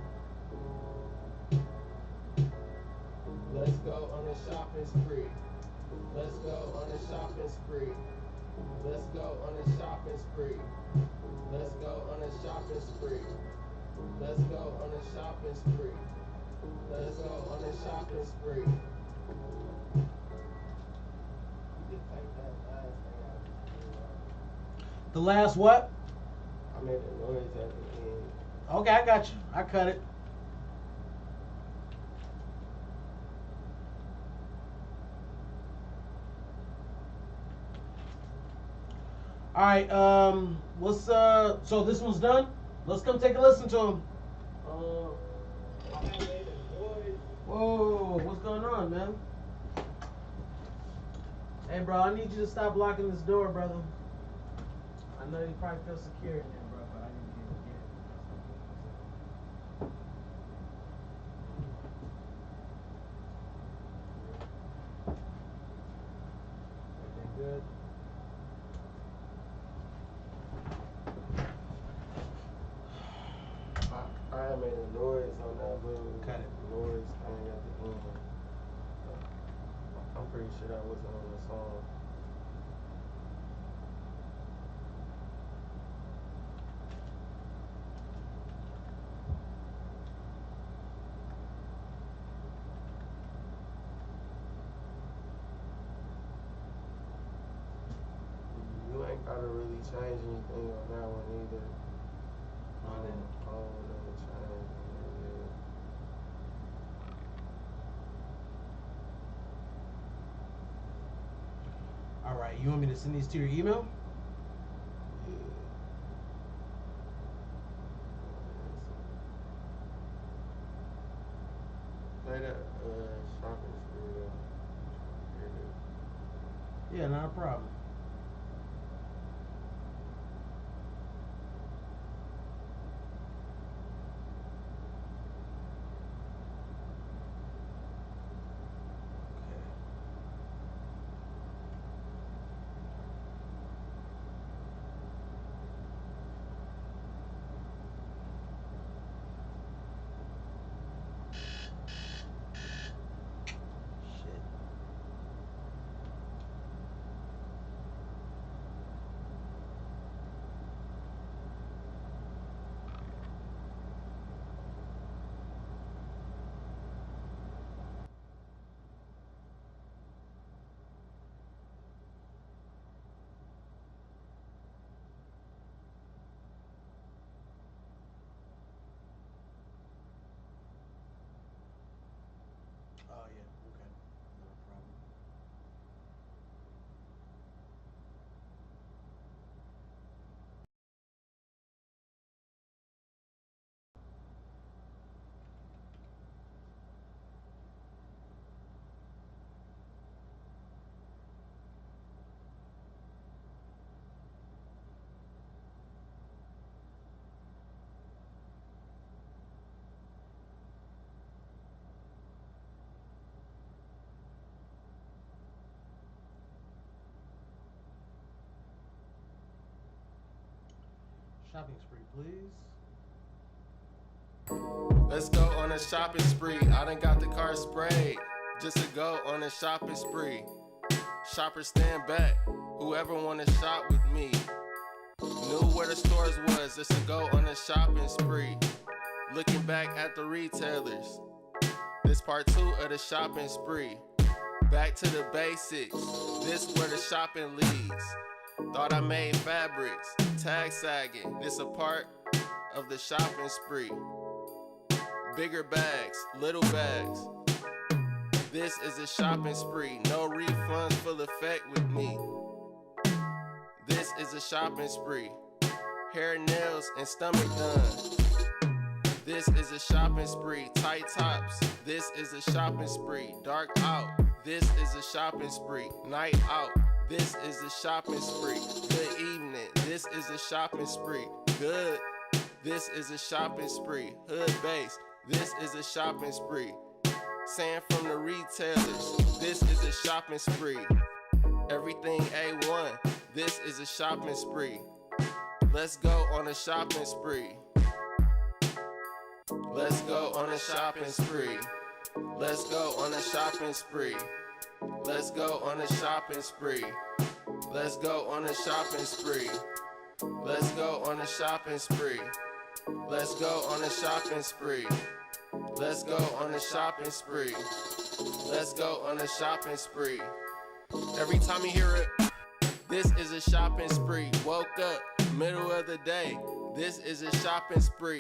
Speaker 3: Let's go on a shopping spree. Let's go on a shopping spree. Let's go on a shopping spree. Let's go on a shopping spree. Let's go on a shopping spree. Let's go on a shopping spree.
Speaker 2: The last what?
Speaker 3: I made a noise at the end.
Speaker 2: Okay, I got you. I cut it. All right. Let's. So this one's done. Let's come take a listen to him.
Speaker 3: I made a noise.
Speaker 2: Whoa, what's going on, man? Hey, bro, I need you to stop locking this door, brother. I know you probably feel secure in there, bro, but I need you to get it. Everything good?
Speaker 3: I made a noise on that little
Speaker 2: Cut it.
Speaker 3: noise thing at the end. I'm pretty sure that wasn't on the song. You ain't gotta really change anything on that one either. I don't know change anything.
Speaker 2: All right, you want me to send these to your email?
Speaker 3: Yeah. Play that shopping spree.
Speaker 2: Yeah, not a problem. Oh, yeah, okay. Not a problem. Shopping spree, please.
Speaker 3: Let's go on a shopping spree. I done got the car sprayed just to go on a shopping spree. Shoppers stand back. Whoever wanna shop with me knew where the stores was just to go on a shopping spree. Looking back at the retailers. This part 2 of the shopping spree. Back to the basics. This where the shopping leads. Thought I made fabrics. Tag sagging. This a part of the shopping spree. Bigger bags, little bags. This is a shopping spree. No refunds, full effect with me. This is a shopping spree. Hair, nails, and stomach done. This is a shopping spree. Tight tops. This is a shopping spree. Dark out. This is a shopping spree. Night out. This is a shopping spree. Good evening. This is a shopping spree. Good. This is a shopping spree. HoodBasss. This is a shopping spree. Saying from the retailers. This is a shopping spree. Everything A1. This is a shopping spree. Let's go on a shopping spree. Let's go on a shopping spree. Let's go on a shopping spree. Let's go on a shopping spree. Let's go on a shopping spree. Let's go on a shopping spree. Let's go on a shopping spree. Let's go on a shopping spree. Let's go on a shopping spree. Every time you hear it, this is a shopping spree. Woke up, middle of the day. This is a shopping spree.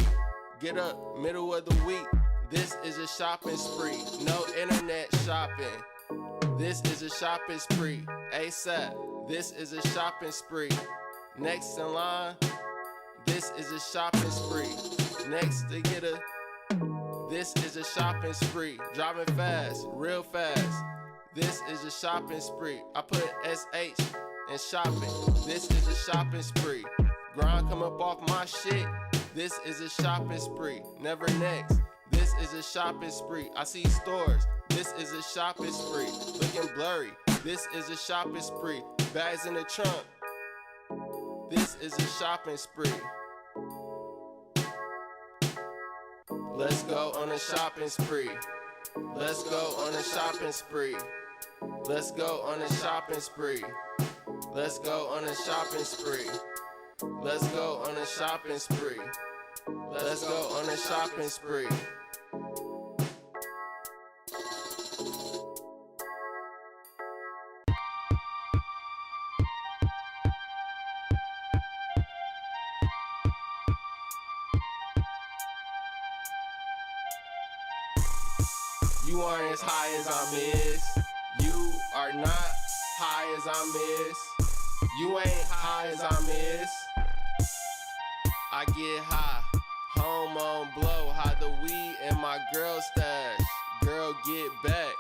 Speaker 3: Get up, middle of the week. This is a shopping spree. No internet shopping. This is a shopping spree. ASAP. This is a shopping spree. Next in line. This is a shopping spree. Next to get a. This is a shopping spree. Driving fast, real fast. This is a shopping spree. I put SH in shopping. This is a shopping spree. Grind come up off my shit. This is a shopping spree. Never next. This is a shopping spree. I see stores. This is a shopping spree. Looking blurry. This is a shopping spree. Bags in the trunk. This is a shopping spree. Let's go on a shopping spree. Let's go on a shopping spree. Let's go on a shopping spree. Let's go on a shopping spree. Let's go on a shopping spree. Let's go on a shopping spree. You aren't as high as I'm is. You are not high as I'm is. You ain't high as I'm is. I get high, home on blow, hide the weed in my girl stash. Girl get back,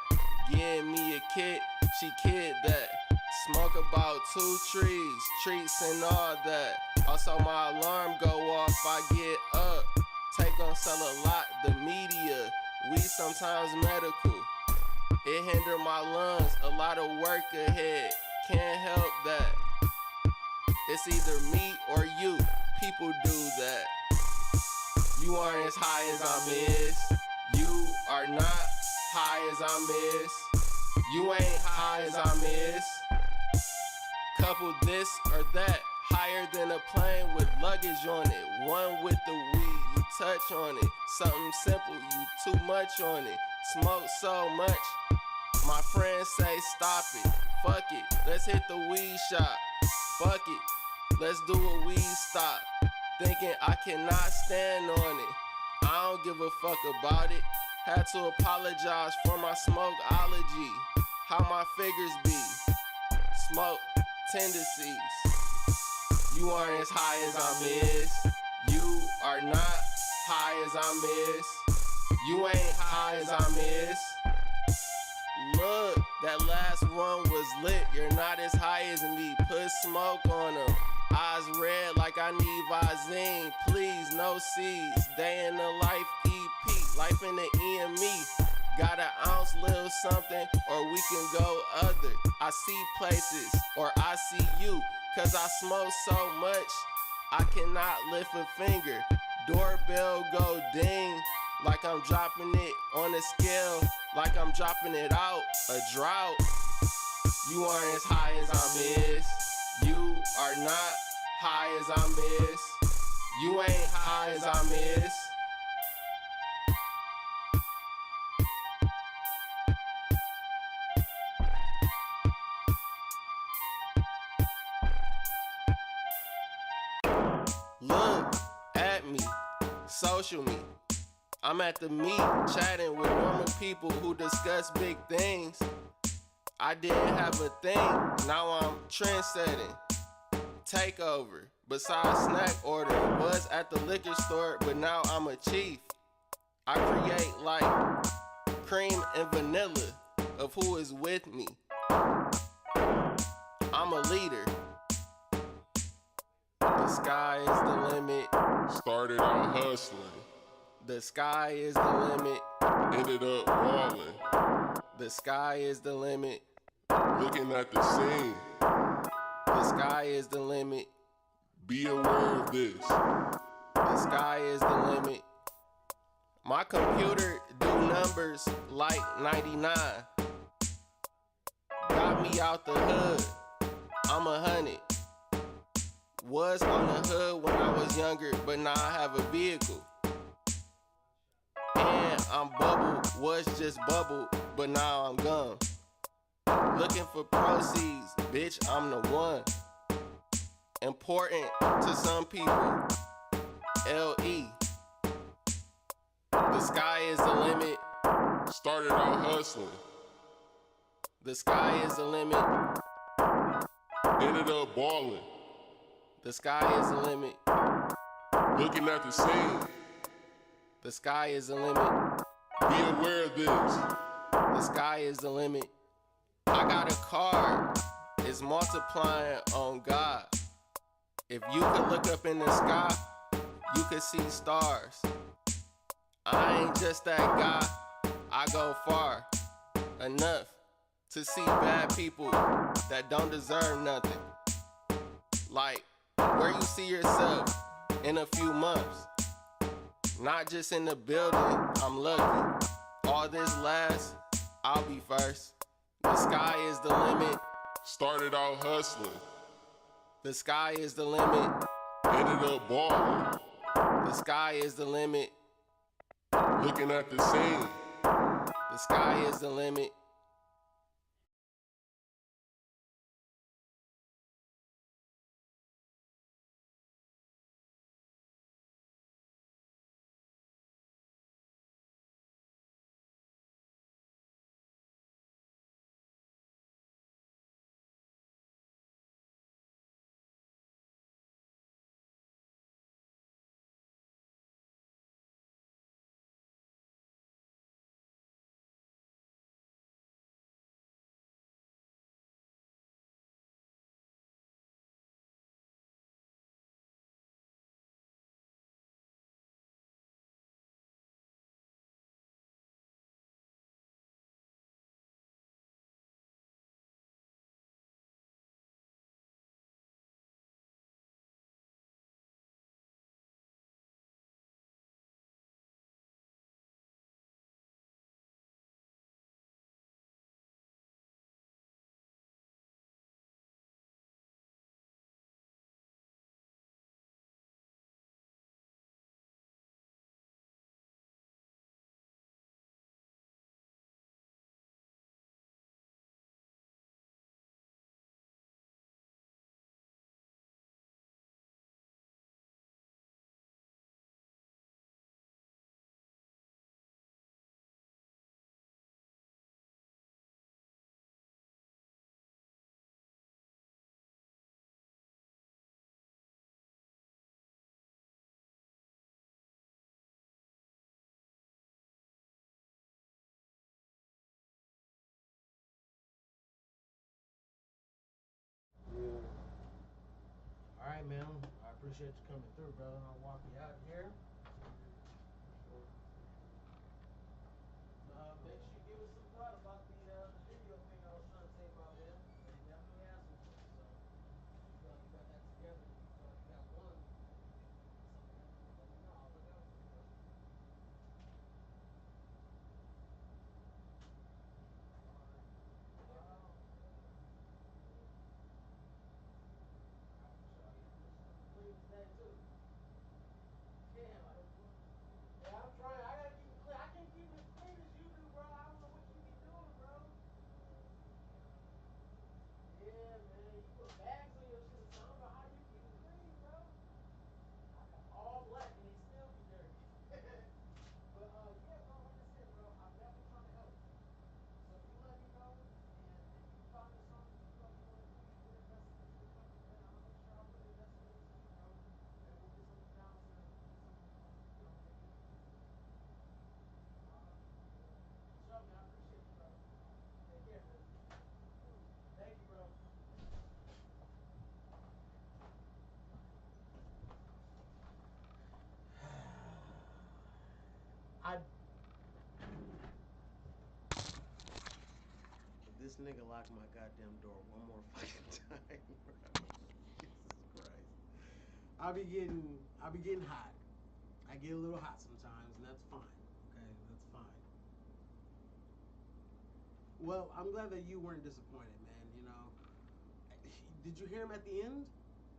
Speaker 3: give me a kit, she kid that. Smoke about 2 trees, treats and all that. Also my alarm go off, I get up. Take on sell a lot, the media, we sometimes medical. It hinder my lungs, a lot of work ahead, can't help that. It's either me or you, people do that. You aren't as high as I'm is. You are not high as I'm is. You ain't high as I'm is. Couple this or that, higher than a plane with luggage on it. One with the weed, you touch on it. Something simple, you too much on it. Smoke so much, my friends say stop it. Fuck it, let's hit the weed shop. Fuck it, let's do a weed stop. Thinking I cannot stand on it. I don't give a fuck about it. Had to apologize for my smokeology. How my figures be. Smoke tendencies. You aren't as high as I'm is. You are not high as I'm is. You ain't high as I'm is. Look, that last one was lit. You're not as high as me. Put smoke on them. Eyes red like I need Visine. Please, no seeds. Day in the life EP. Life in the EME. Got an ounce, little something, or we can go other. I see places, or I see you. Cause I smoke so much, I cannot lift a finger. Doorbell go ding. Like I'm dropping it on a scale. Like I'm dropping it out, a drought. You aren't as high as I'm is. You are not high as I'm is. You ain't high as I'm is. Look at me, social me. I'm at the meet, chatting with normal people who discuss big things. I didn't have a thing, now I'm trendsetting. Takeover, besides snack order, was at the liquor store, but now I'm a chief. I create like cream and vanilla, of who is with me. I'm a leader. The sky is the limit. Started out hustling. The sky is the limit. Ended up balling. The sky is the limit. Looking at the scene. The sky is the limit. Be aware of this. The sky is the limit. My computer do numbers like 99. Got me out the hood. I'm 100. Was on the hood when I was younger, but now I have a vehicle. And I'm bubble, was just bubble, but now I'm gone. Looking for proceeds, bitch, I'm the one. Important to some people, LE. The sky is the limit. Started out hustling. The sky is the limit. Ended up balling. The sky is the limit. Looking at the scene. The sky is the limit. Be aware of this. The sky is the limit. I got a card. It's multiplying on God. If you could look up in the sky, you could see stars. I ain't just that guy. I go far enough to see bad people that don't deserve nothing. Like where you see yourself in a few months. Not just in the building, I'm lucky. All this last, I'll be first. The sky is the limit. Started out hustling. The sky is the limit. Ended up balling. The sky is the limit. Looking at the scene. The sky is the limit.
Speaker 2: All right, man. I appreciate you coming through, brother. I'll walk you out here. Make sure you give us some thought about the video thing I was trying to tell you about, man. They definitely asked me for it, so you feel like you got that together. You feel like you got one. Let me know. I'll look out for you, brother. Today too. Damn, this nigga locked my goddamn door one more fucking time, bro. Jesus Christ. I'll be getting hot. I get a little hot sometimes, and that's fine. Okay, that's fine. Well, I'm glad that you weren't disappointed, man. Did you hear him at the end?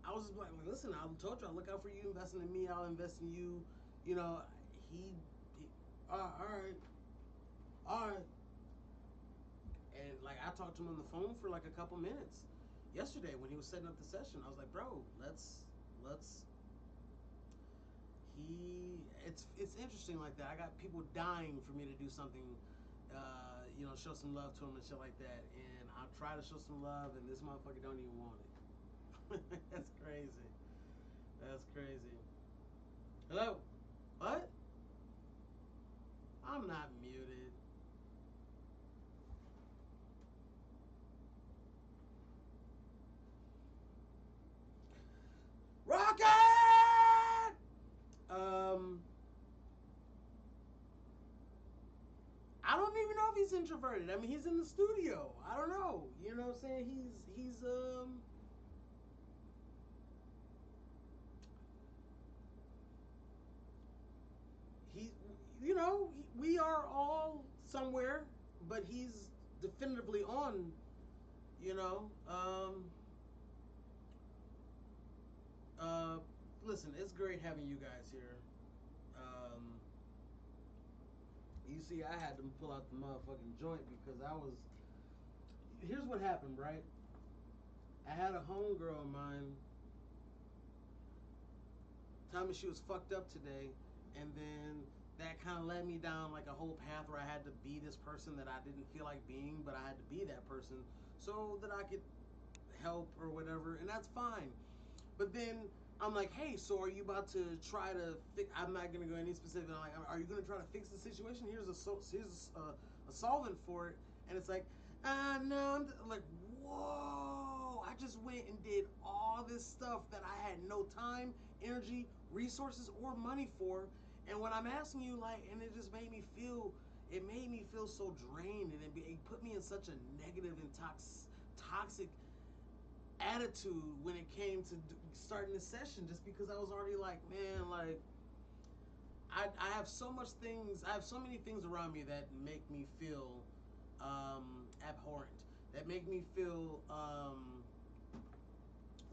Speaker 2: I was just like, listen, I told you, I'll look out for you, investing in me, I'll invest in you. You know, he all right, all right. And like, I talked to him on the phone for like a couple minutes yesterday when he was setting up the session. I was like, bro, let's. It's interesting like that. I got people dying for me to do something, show some love to him and shit like that. And I try to show some love, and this motherfucker don't even want it. That's crazy. That's crazy. Hello? What? I'm not muted. Rocket! I don't even know if he's introverted. I mean, he's in the studio. I don't know. You know what I'm saying? He we are all somewhere, but he's definitively on, you know. Uh Listen, it's great having you guys here. Um you see, I had to pull out the motherfucking joint because I was here's what happened, right? I had a homegirl of mine tell me she was fucked up today, and then that kind of led me down like a whole path where I had to be this person that I didn't feel like being, but I had to be that person so that I could help or whatever, and that's fine. But then I'm like, hey, so are you about to try to fix? I'm not gonna go any specific. I'm like, are you gonna try to fix the situation? Here's a solvent for it, and it's like, no. I'm like, whoa! I just went and did all this stuff that I had no time, energy, resources, or money for. And when I'm asking you, like, and it just made me feel. It made me feel so drained, and it put me in such a negative and toxic attitude when it came to starting the session, just because I was already like, man, like I have so much things, I have so many things around me that make me feel abhorrent, that make me feel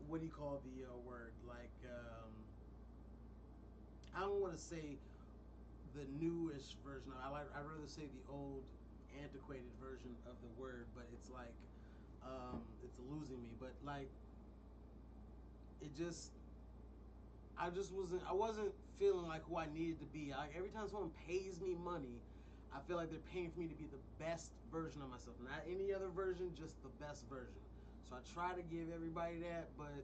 Speaker 2: what do you call the word, like I don't want to say the newish version. I'd rather say the old antiquated version of the word, but it's like it's losing me. But like it just I wasn't feeling like who I needed to be. Like every time someone pays me money, I feel like they're paying for me to be the best version of myself. Not any other version, just the best version. So I try to give everybody that, but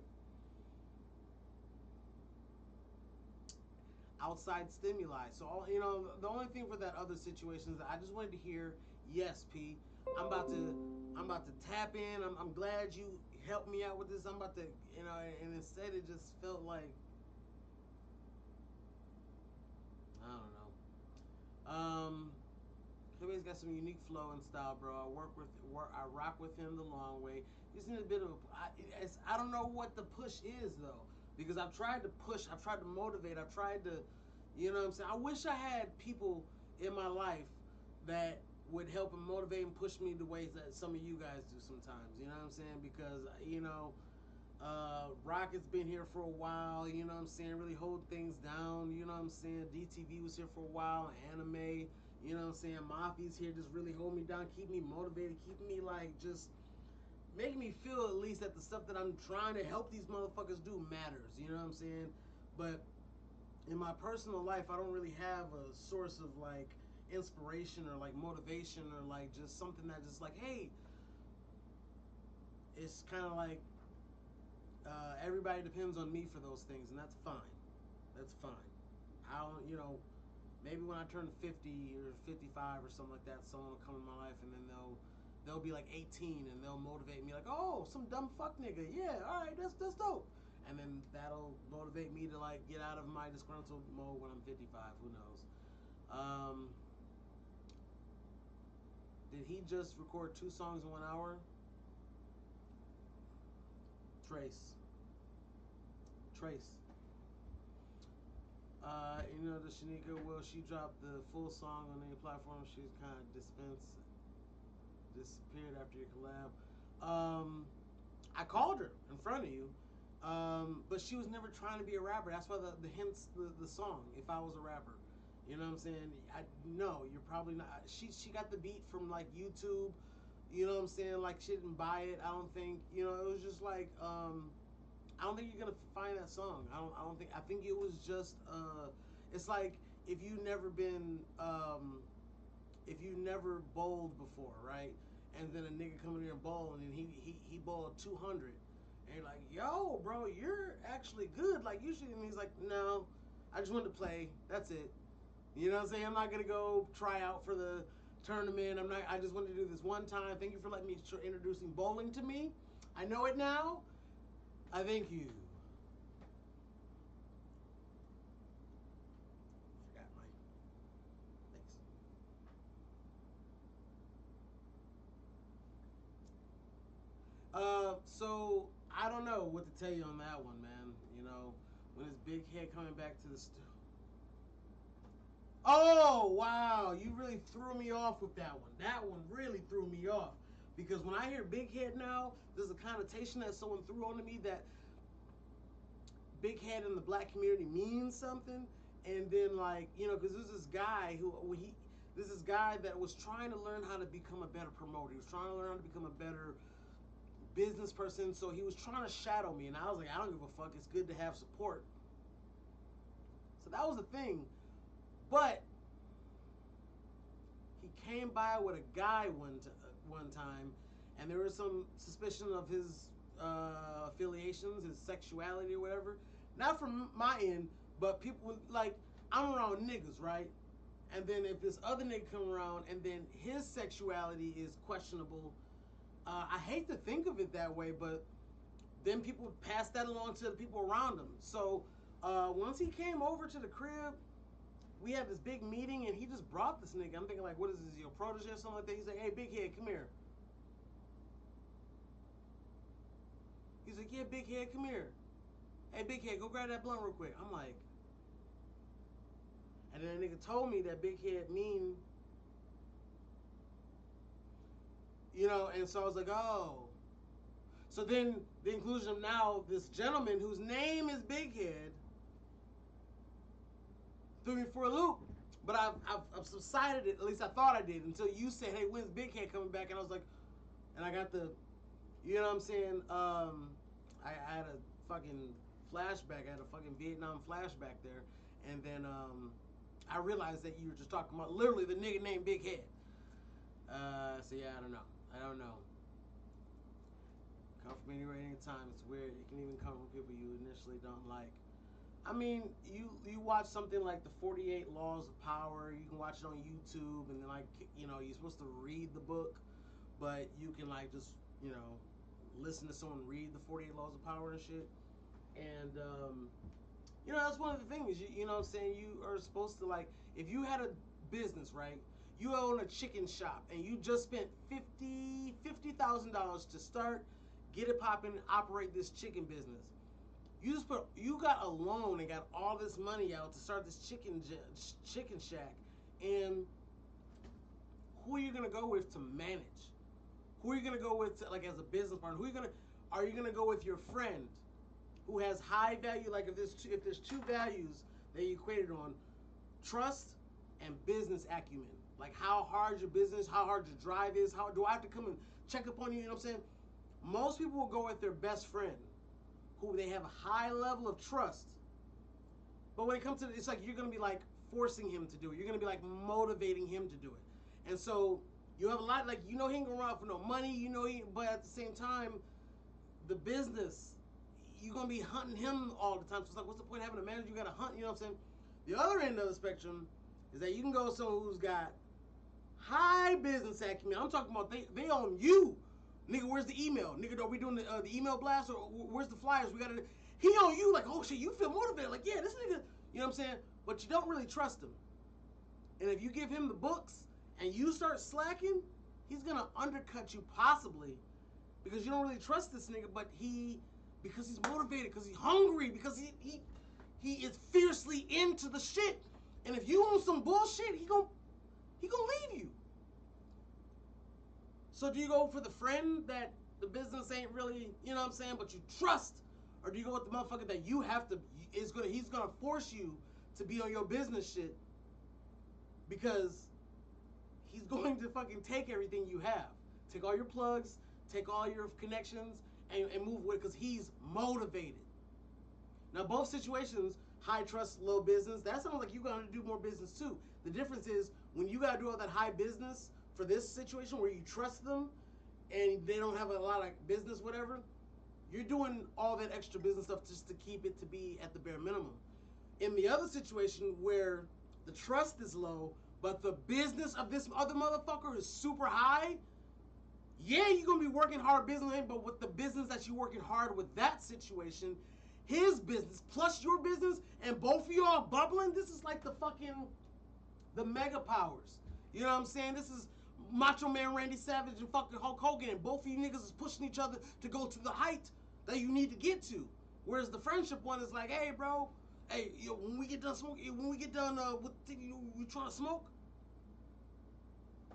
Speaker 2: outside stimuli. So all, the only thing for that other situation is that I just wanted to hear, yes, P. I'm about to tap in. I'm glad you helped me out with this. I'm about to, and instead it just felt like I don't know. He's got some unique flow and style, bro. I rock with him the long way. He's in a bit of I don't know what the push is though, because I've tried to push, I've tried to motivate, I've tried to, what I'm saying. I wish I had people in my life that would help and motivate and push me the ways that some of you guys do sometimes. You know what I'm saying? Because Rocket's been here for a while, you know what I'm saying, really hold things down, you know what I'm saying. DTV was here for a while, anime, you know what I'm saying. Mafia's here, just really hold me down, keep me motivated, keep me like just make me feel at least that the stuff that I'm trying to help these motherfuckers do matters, you know what I'm saying. But in my personal life, I don't really have a source of like inspiration or like motivation or like just something that just like, hey, it's kind of like everybody depends on me for those things, and that's fine. That's fine. I don't, maybe when I turn 50 or 55 or something like that, someone will come in my life, and then they'll be like 18, and they'll motivate me like, oh, some dumb fuck nigga, yeah, all right, that's dope, and then that'll motivate me to like get out of my disgruntled mode when I'm 55. Who knows? Um, Did he just record 2 songs in 1 hour? Trace. Trace. You know the Shanika. Well, she dropped the full song on any platform. She's kind of disappeared after your collab. I called her in front of you, but she was never trying to be a rapper. That's why the hints the song. If I was a rapper, you know what I'm saying? I no, you're probably not. She got the beat from like YouTube. You know what I'm saying? Like she didn't buy it. I don't think. You know, it was just like. I don't think you're gonna find that song. I don't think. I think it was just. It's like if you never been. If you never bowled before, right? And then a nigga come in here and bowl, and he bowled 200, and you're like, yo, bro, you're actually good. Like you should. And he's like, no, I just wanted to play. That's it. You know what I'm saying? I'm not gonna go try out for the tournament. I'm not. I just wanted to do this one time. Thank you for letting me introducing bowling to me. I know it now. I thank you. Forgot my. Thanks. So I don't know what to tell you on that one, man. You know, when his big head coming back to the Oh wow, you really threw me off with that one. That one really threw me off because when I hear big head now, there's a connotation that someone threw onto me that big head in the black community means something, and then like you know, because there's this guy this is guy that was trying to learn how to become a better promoter. He was trying to learn how to become a better business person, so he was trying to shadow me, and I was like, I don't give a fuck. It's good to have support. So that was the thing, but he came by with a guy one time, and there was some suspicion of his affiliations, his sexuality or whatever. Not from my end, but people like I'm around niggas, right? And then if this other nigga come around, and then his sexuality is questionable. I hate to think of it that way, but then people would pass that along to the people around him. So once he came over to the crib, we had this big meeting, and he just brought this nigga. I'm thinking like, what is this, your protege or something like that? He's like, hey, big head, come here. He's like, yeah, big head, come here. Hey, big head, go grab that blunt real quick. I'm like, and then the nigga told me that big head mean, you know, and so I was like, oh. So then the inclusion of now this gentleman whose name is Big Head threw me for a loop. But I've subsided it, at least I thought I did, until you said, hey, when's Big Head coming back? And I was like, and I got the, you know what I'm saying? I had a fucking flashback. I had a fucking Vietnam flashback there. And then I realized that you were just talking about literally the nigga named Big Head. So yeah, I don't know. I don't know. Come from anywhere, anytime. It's weird. It can even come from people you initially don't like. I mean, you watch something like the 48 Laws of Power. You can watch it on YouTube, and then like you know, you're supposed to read the book, but you can like just you know listen to someone read the 48 Laws of Power and shit. And you know, that's one of the things. You know what I'm saying? You are supposed to like if you had a business, right? You own a chicken shop, and you just spent $50,000 to start, get it popping, operate this chicken business. You got a loan and got all this money out to start this chicken shack, and who are you gonna go with to manage? Who are you gonna go with to, like as a business partner? Are you gonna go with your friend who has high value? Like if there's two values that you equated on, trust and business acumen. Like how hard your business, how hard your drive is. How do I have to come and check up on you? You know what I'm saying? Most people will go with their best friend, who they have a high level of trust. But when it comes to it's like you're gonna be like forcing him to do it. You're gonna be like motivating him to do it. And so you have a lot like you know he ain't gonna run for no money. You know but at the same time, the business you're gonna be hunting him all the time. So it's like, what's the point of having a manager? You gotta hunt. You know what I'm saying? The other end of the spectrum is that you can go with someone who's got high business acumen. I'm talking about they own you. Nigga, where's the email? Nigga, are we doing the email blast or where's the flyers? We gotta. He on you like, oh shit, you feel motivated. Like, yeah, this nigga, you know what I'm saying? But you don't really trust him. And if you give him the books and you start slacking,
Speaker 1: he's gonna undercut you possibly because you don't really trust this nigga, but because he's motivated, because he's hungry, because he is fiercely into the shit. And if you own some bullshit, he gonna leave you. So do you go for the friend that the business ain't really, you know what I'm saying, but you trust, or do you go with the motherfucker that you have to he's gonna force you to be on your business shit because he's going to fucking take everything you have, take all your plugs, take all your connections, and move with it because he's motivated. Now, both situations, high trust, low business, that sounds like you're going to do more business too. The difference is when you got to do all that high business for this situation where you trust them and they don't have a lot of business, whatever, you're doing all that extra business stuff just to keep it to be at the bare minimum. In the other situation where the trust is low, but the business of this other motherfucker is super high, yeah, you're going to be working hard business, but with the business that you're working hard with that situation, his business plus your business, and both of y'all bubbling, this is like the mega powers. You know what I'm saying? This is Macho Man Randy Savage and fucking Hulk Hogan, and both of you niggas is pushing each other to go to the height that you need to get to. Whereas the friendship one is like, hey, bro, hey, yo, when we get done smoking, when we get done with you trying to smoke?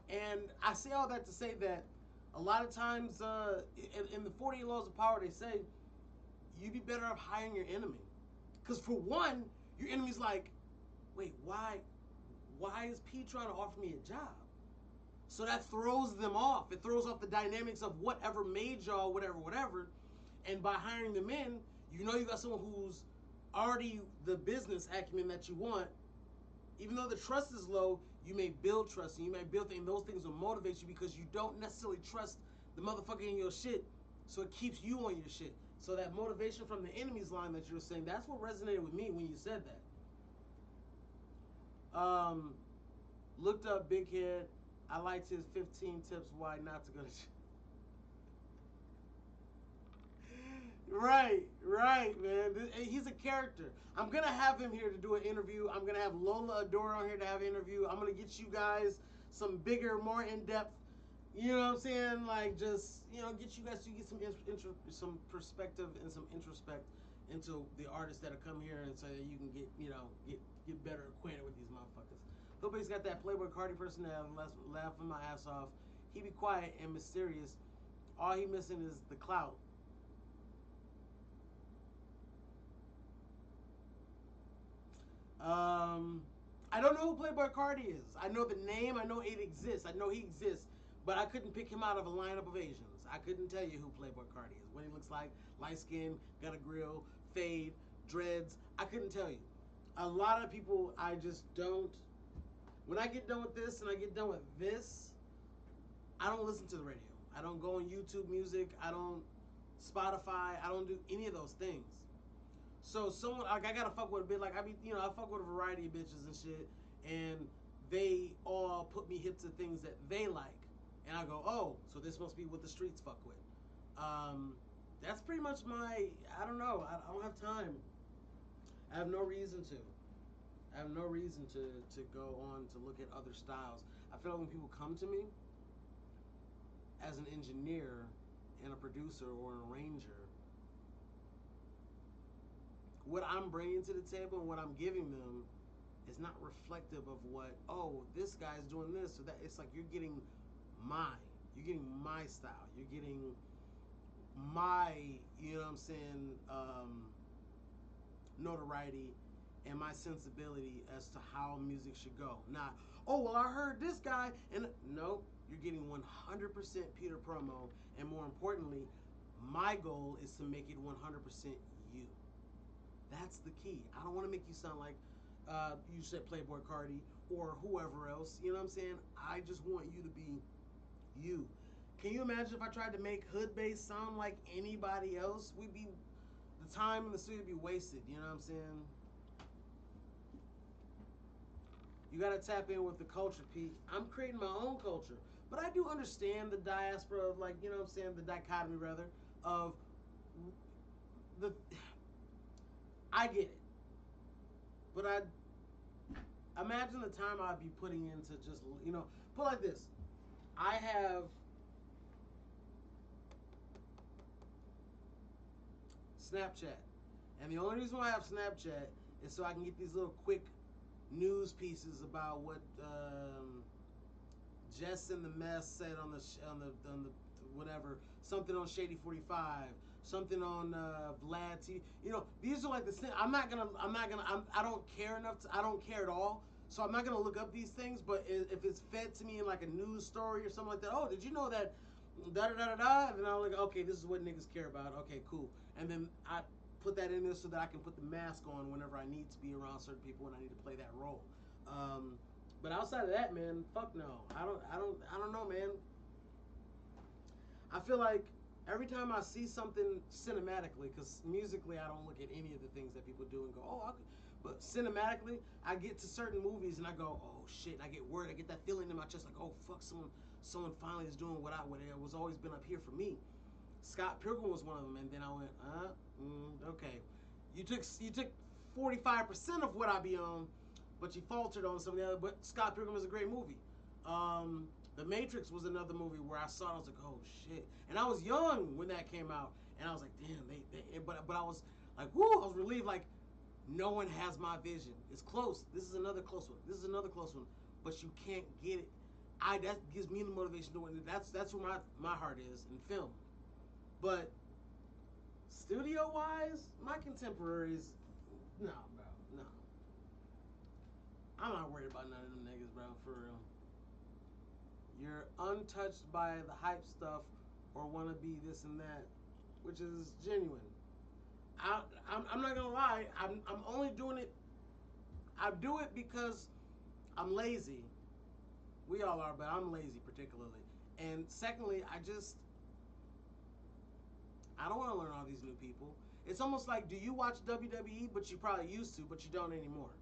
Speaker 1: And I say all that to say that a lot of times in the 48 Laws of Power, they say you'd be better off hiring your enemy. Because for one, your enemy's like, wait, why is P trying to offer me a job? So that throws them off. It throws off the dynamics of whatever made y'all, whatever. And by hiring them in, you know you got someone who's already the business acumen that you want. Even though the trust is low, you may build trust and you may build things, and those things will motivate you because you don't necessarily trust the motherfucker in your shit. So it keeps you on your shit. So that motivation from the enemy's line that you were saying, that's what resonated with me when you said that. Looked up Big Head. I liked his 15 tips why not to go to Right, man. He's a character. I'm going to have him here to do an interview. I'm going to have Lola Adore on here to have an interview. I'm going to get you guys some bigger, more in-depth, you know what I'm saying? Like, just, you know, get you guys to get some perspective and some introspect into the artists that have come here, and so that you can get, you know, get better acquainted with these motherfuckers. HoodBasss got that Playboy Cardi personality, laughing my ass off. He be quiet and mysterious. All he missing is the clout. I don't know who Playboy Cardi is. I know the name. I know it exists. I know he exists. But I couldn't pick him out of a lineup of Asians. I couldn't tell you who Playboy Cardi is. What he looks like, light skin, got a grill, fade, dreads. I couldn't tell you. A lot of people, I just don't. When I get done with this and I get done with this, I don't listen to the radio. I don't go on YouTube Music. I don't Spotify. I don't do any of those things. So someone like I gotta fuck with a bit like I fuck with a variety of bitches and shit, and they all put me hip to things that they like, and I go, oh, so this must be what the streets fuck with. That's pretty much I don't know. I don't have time. I have no reason to. I have no reason to go on to look at other styles. I feel like when people come to me as an engineer and a producer or an arranger, what I'm bringing to the table and what I'm giving them is not reflective of what, oh, this guy's doing this or that. It's like you're getting my style. You're getting my, you know what I'm saying, notoriety and my sensibility as to how music should go. Not, oh, well, I heard this guy, and no, you're getting 100% PeterPromo, and more importantly, my goal is to make it 100% you. That's the key. I don't want to make you sound like you said Playboy Cardi or whoever else. You know what I'm saying? I just want you to be you. Can you imagine if I tried to make HoodBasss sound like anybody else? The time in the studio would be wasted. You know what I'm saying? You got to tap in with the culture, Pete. I'm creating my own culture. But I do understand the diaspora of, like, you know what I'm saying, the dichotomy, rather, of the... I get it. But I imagine the time I'd be putting into just, you know, put it like this. I have Snapchat. And the only reason why I have Snapchat is so I can get these little quick news pieces about what Jess and the Mess said on the whatever, something on Shady 45, something on Vlad T. You know, these are like the. I don't care enough. I don't care at all. So I'm not gonna look up these things. But if it's fed to me in like a news story or something like that, oh, did you know that? Da da da da da. And then I'm like, okay, this is what niggas care about. Okay, cool. And then I put that in there so that I can put the mask on whenever I need to be around certain people and I need to play that role. But outside of that, man, fuck no. I don't know, man. I feel like every time I see something cinematically, because musically I don't look at any of the things that people do and go, oh, I could. But cinematically, I get to certain movies and I go, oh shit, and I get worried. I get that feeling in my chest, like, oh fuck, someone finally is doing what it was always been up here for me. Scott Pilgrim was one of them, and then I went, okay. You took 45% of what I be on, but you faltered on some of the other. But Scott Pilgrim is a great movie. The Matrix was another movie where I saw it, I was like, oh shit. And I was young when that came out, and I was like, damn, but I was like, woo, I was relieved, like, no one has my vision. It's close. This is another close one. This is another close one. But you can't get it. That gives me the motivation to win. That's where my heart is in film. But studio wise, my contemporaries, no, bro, no. I'm not worried about none of them niggas, bro, for real. You're untouched by the hype stuff or want to be this and that, which is genuine. I'm not gonna lie. I'm only doing it. I do it because I'm lazy. We all are, but I'm lazy particularly. And secondly, I don't want to learn all these new people. It's almost like, do you watch WWE, but you probably used to, but you don't anymore?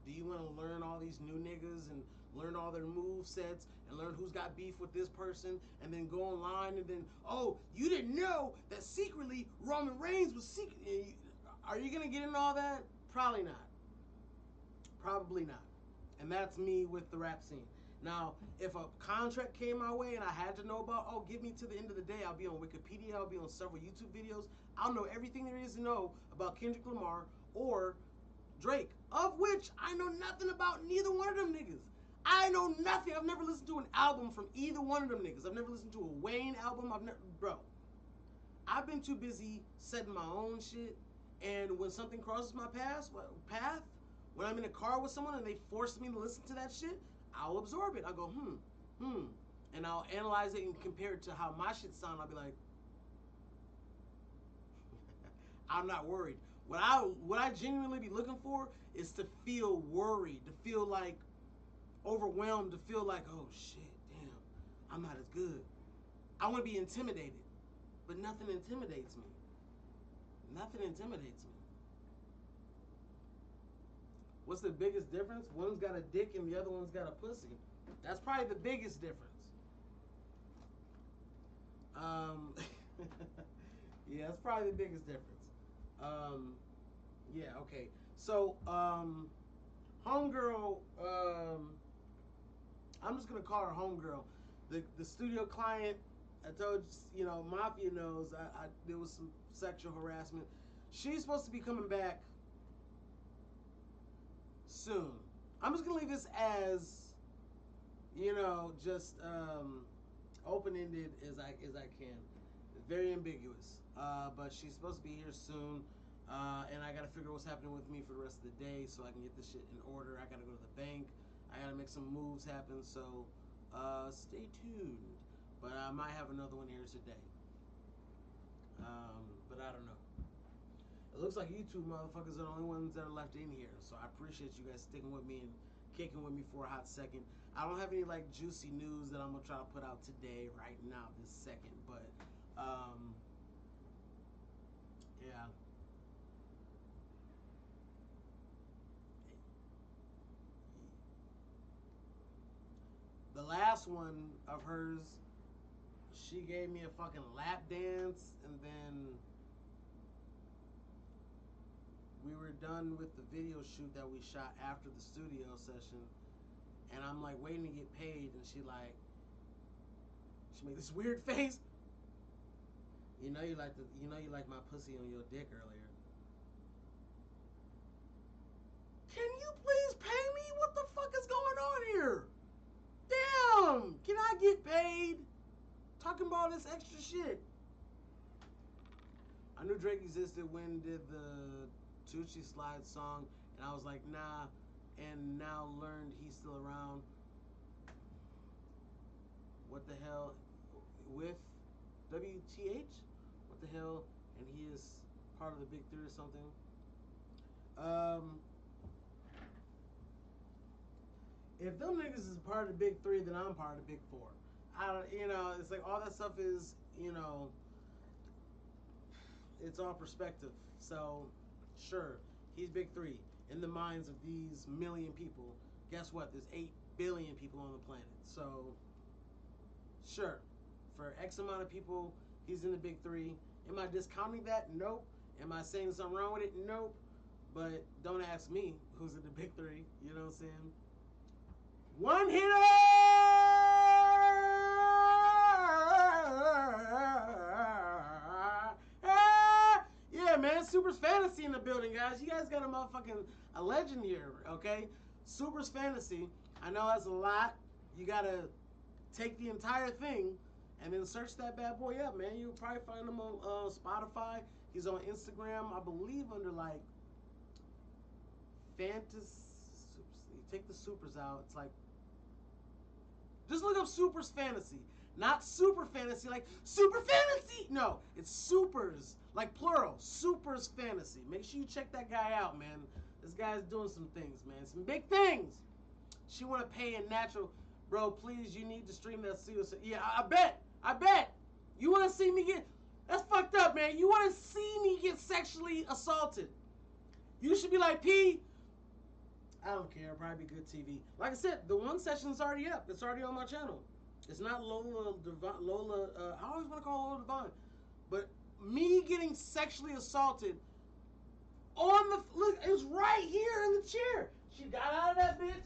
Speaker 1: Do you want to learn all these new niggas and learn all their move sets and learn who's got beef with this person and then go online and then, oh, you didn't know that secretly Roman Reigns was secret. Are you going to get into all that? Probably not. Probably not. And that's me with the rap scene. Now, if a contract came my way and I had to know about, oh, get me to the end of the day, I'll be on Wikipedia, I'll be on several YouTube videos, I'll know everything there is to know about Kendrick Lamar or Drake, of which I know nothing about neither one of them niggas. I know nothing. I've never listened to an album from either one of them niggas. I've never listened to a Wayne album. Bro, I've been too busy setting my own shit, and when something crosses my path, when I'm in a car with someone and they force me to listen to that shit, I'll absorb it. I'll go, and I'll analyze it and compare it to how my shit sound. I'll be like, I'm not worried. What I genuinely be looking for is to feel worried, to feel like overwhelmed, to feel like, oh shit, damn, I'm not as good. I want to be intimidated, but nothing intimidates me. Nothing intimidates me. What's the biggest difference? One's got a dick and the other one's got a pussy. That's probably the biggest difference. Yeah, that's probably the biggest difference. Yeah, okay. So, homegirl, I'm just gonna call her homegirl. The studio client, I told you, Mafia knows. There was some sexual harassment. She's supposed to be coming back soon. I'm just gonna leave this as, just open-ended as I can. Very ambiguous, but she's supposed to be here soon, and I gotta figure what's happening with me for the rest of the day so I can get this shit in order. I gotta go to the bank. I gotta make some moves happen. So stay tuned. But I might have another one here today. But I don't know. It looks like you two motherfuckers are the only ones that are left in here. So I appreciate you guys sticking with me and kicking with me for a hot second. I don't have any like juicy news that I'm gonna try to put out today, right now, this second. But yeah. The last one of hers, she gave me a fucking lap dance, and then we were done with the video shoot that we shot after the studio session, and I'm like waiting to get paid, and she like, She made this weird face. You know you like my pussy on your dick earlier. Can you please pay me? What the fuck is going on here? Damn! Can I get paid? Talking about this extra shit. I knew Drake existed when did the Tucci Slide song, and I was like, nah, and now learned he's still around. What the hell? With WTH? What the hell? And he is part of the Big Three or something. If them niggas is part of the Big Three, then I'm part of the Big Four. I don't, it's like all that stuff is, it's all perspective. So, sure, he's Big Three in the minds of these million people. Guess what? There's 8 billion people on the planet. So, sure, for X amount of people, he's in the Big Three. Am I discounting that? Nope. Am I saying something wrong with it? Nope. But don't ask me who's in the Big Three. You know what I'm saying? One hitter! Yeah, man, Super's Fantasy in the building, guys. You guys got a legend here, okay? Super's Fantasy. I know that's a lot. You gotta take the entire thing and then search that bad boy up, man. You'll probably find him on Spotify. He's on Instagram, I believe, under like Fantasy. You take the supers out. It's like, just look up Super's Fantasy. Not Super Fantasy, like Super Fantasy. No, it's Supers, like plural. Super's Fantasy. Make sure you check that guy out, man. This guy's doing some things, man. Some big things. She want to pay in natural. Bro, please, you need to stream that series. Yeah, I bet. You want to see me get... That's fucked up, man. You want to see me get sexually assaulted. You should be like, P... I don't care. Probably good TV. Like I said, the one session's already up. It's already on my channel. It's not Lola, I always want to call Lola Devine. But me getting sexually assaulted on the... Look, it's right here in the chair. She got out of that bitch.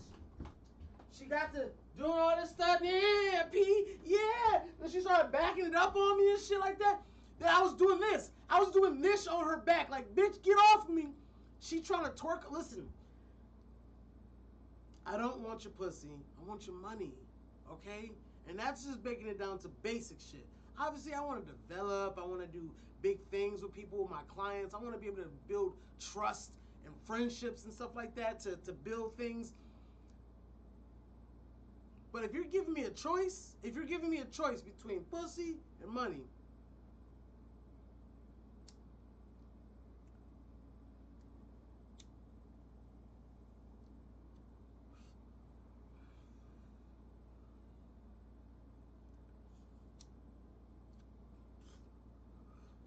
Speaker 1: She got to doing all this stuff. Yeah, P. Yeah. Then she started backing it up on me and shit like that. Then I was doing this. I was doing this on her back. Like, bitch, get off me. She trying to twerk. Listen. I don't want your pussy. I want your money. Okay? And that's just breaking it down to basic shit. Obviously, I want to develop. I want to do big things with people, with my clients. I want to be able to build trust and friendships and stuff like that to build things. But if you're giving me a choice, between pussy and money,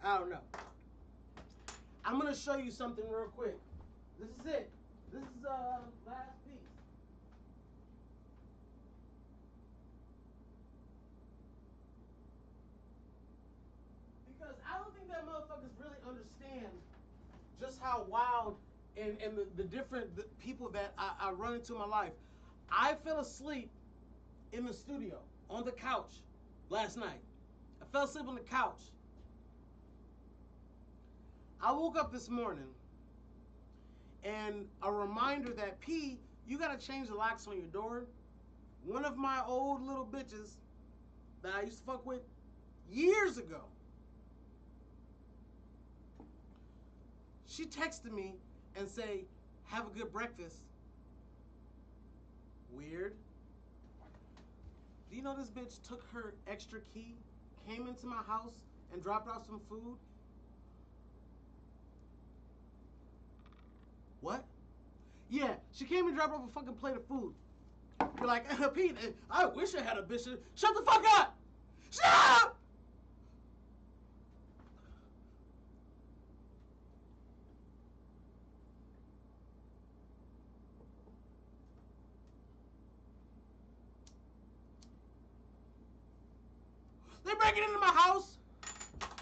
Speaker 1: I don't know. I'm gonna show you something real quick. This is it. This is last piece. Because I don't think that motherfuckers really understand just how wild and the different people that I run into in my life. I fell asleep in the studio on the couch last night. I fell asleep on the couch. I woke up this morning and a reminder that, P, you gotta change the locks on your door. One of my old little bitches that I used to fuck with years ago, she texted me and say, have a good breakfast. Weird. Do you know this bitch took her extra key, came into my house, and dropped off some food? What? Yeah, she came and dropped off a fucking plate of food. You're like, Pete, I wish I had a bitch. Shut the fuck up! Shut up! They're breaking into my house.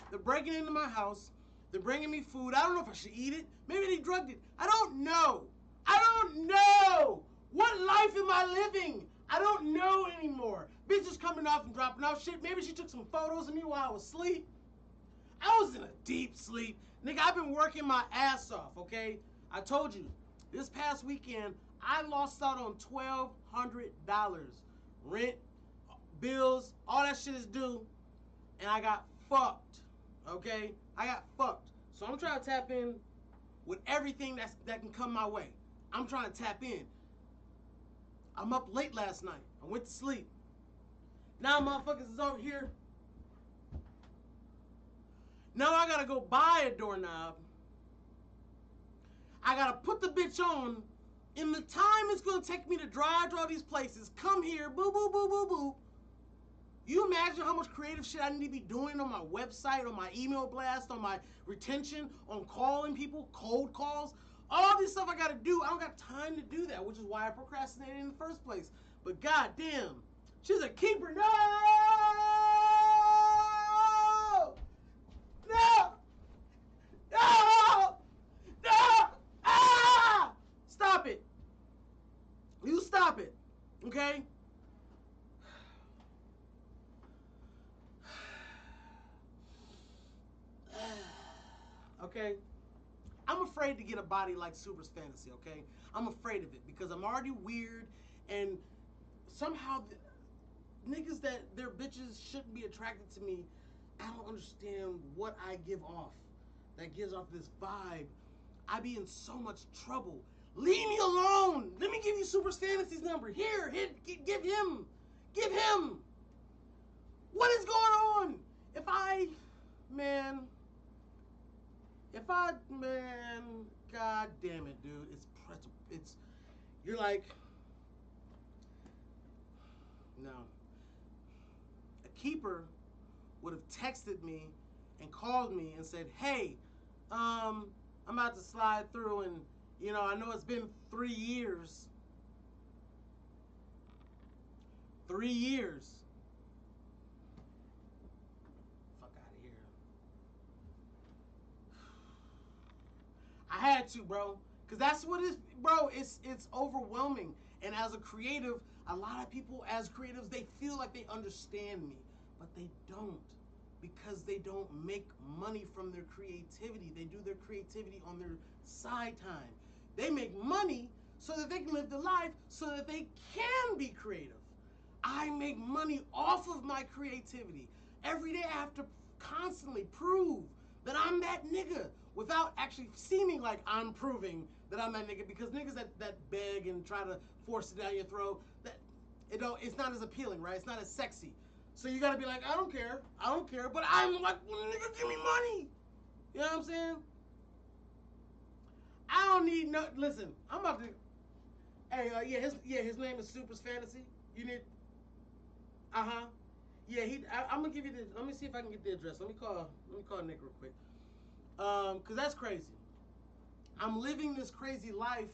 Speaker 1: They're breaking into my house. They're bringing me food. I don't know if I should eat it. Maybe they drugged it. I don't know. I don't know. What life am I living? I don't know anymore. Bitches coming off and dropping off shit. Maybe she took some photos of me while I was asleep. I was in a deep sleep. Nigga, I've been working my ass off, okay? I told you, this past weekend, I lost out on $1,200. Rent, bills, all that shit is due. And I got fucked, okay? I got fucked. So I'm trying to tap in with everything that can come my way. I'm trying to tap in. I'm up late last night. I went to sleep. Now motherfuckers is over here. Now I gotta go buy a doorknob. I gotta put the bitch on. In the time it's gonna take me to drive to all these places, come here, boo, boo, boo, boo, boo. You imagine how much creative shit I need to be doing on my website, on my email blast, on my retention, on calling people, cold calls. All this stuff I gotta do. I don't got time to do that, which is why I procrastinated in the first place. But goddamn, she's a keeper. No! No! No! No! Ah! Stop it. You stop it. Okay? Okay? I'm afraid to get a body like Super's Fantasy, okay? I'm afraid of it because I'm already weird and somehow niggas that their bitches shouldn't be attracted to me. I don't understand what I give off that gives off this vibe. I be in so much trouble. Leave me alone. Let me give you Super's Fantasy's number. Here, give him. Give him. What is going on? God damn it, dude. It's, you're like, no. A keeper would have texted me and called me and said, hey, I'm about to slide through and, you know, I know it's been 3 years. 3 years. Fuck out of here. I had to, bro. Because that's what it is, bro. It's overwhelming. And as a creative, a lot of people as creatives, they feel like they understand me. But they don't. Because they don't make money from their creativity. They do their creativity on their side time. They make money so that they can live their life so that they can be creative. I make money off of my creativity. Every day I have to constantly prove that I'm that nigga without actually seeming like I'm proving that I'm that nigga, because niggas that beg and try to force it down your throat, it's not as appealing, right? It's not as sexy. So you gotta be like, I don't care, but I'm like, well, nigga, give me money. You know what I'm saying? I don't need no, listen, I'm about to, hey, his name is Super's Fantasy. You need, yeah, I'm gonna give you the, let me see if I can get the address. Let me call Nick real quick. Cause that's crazy. I'm living this crazy life,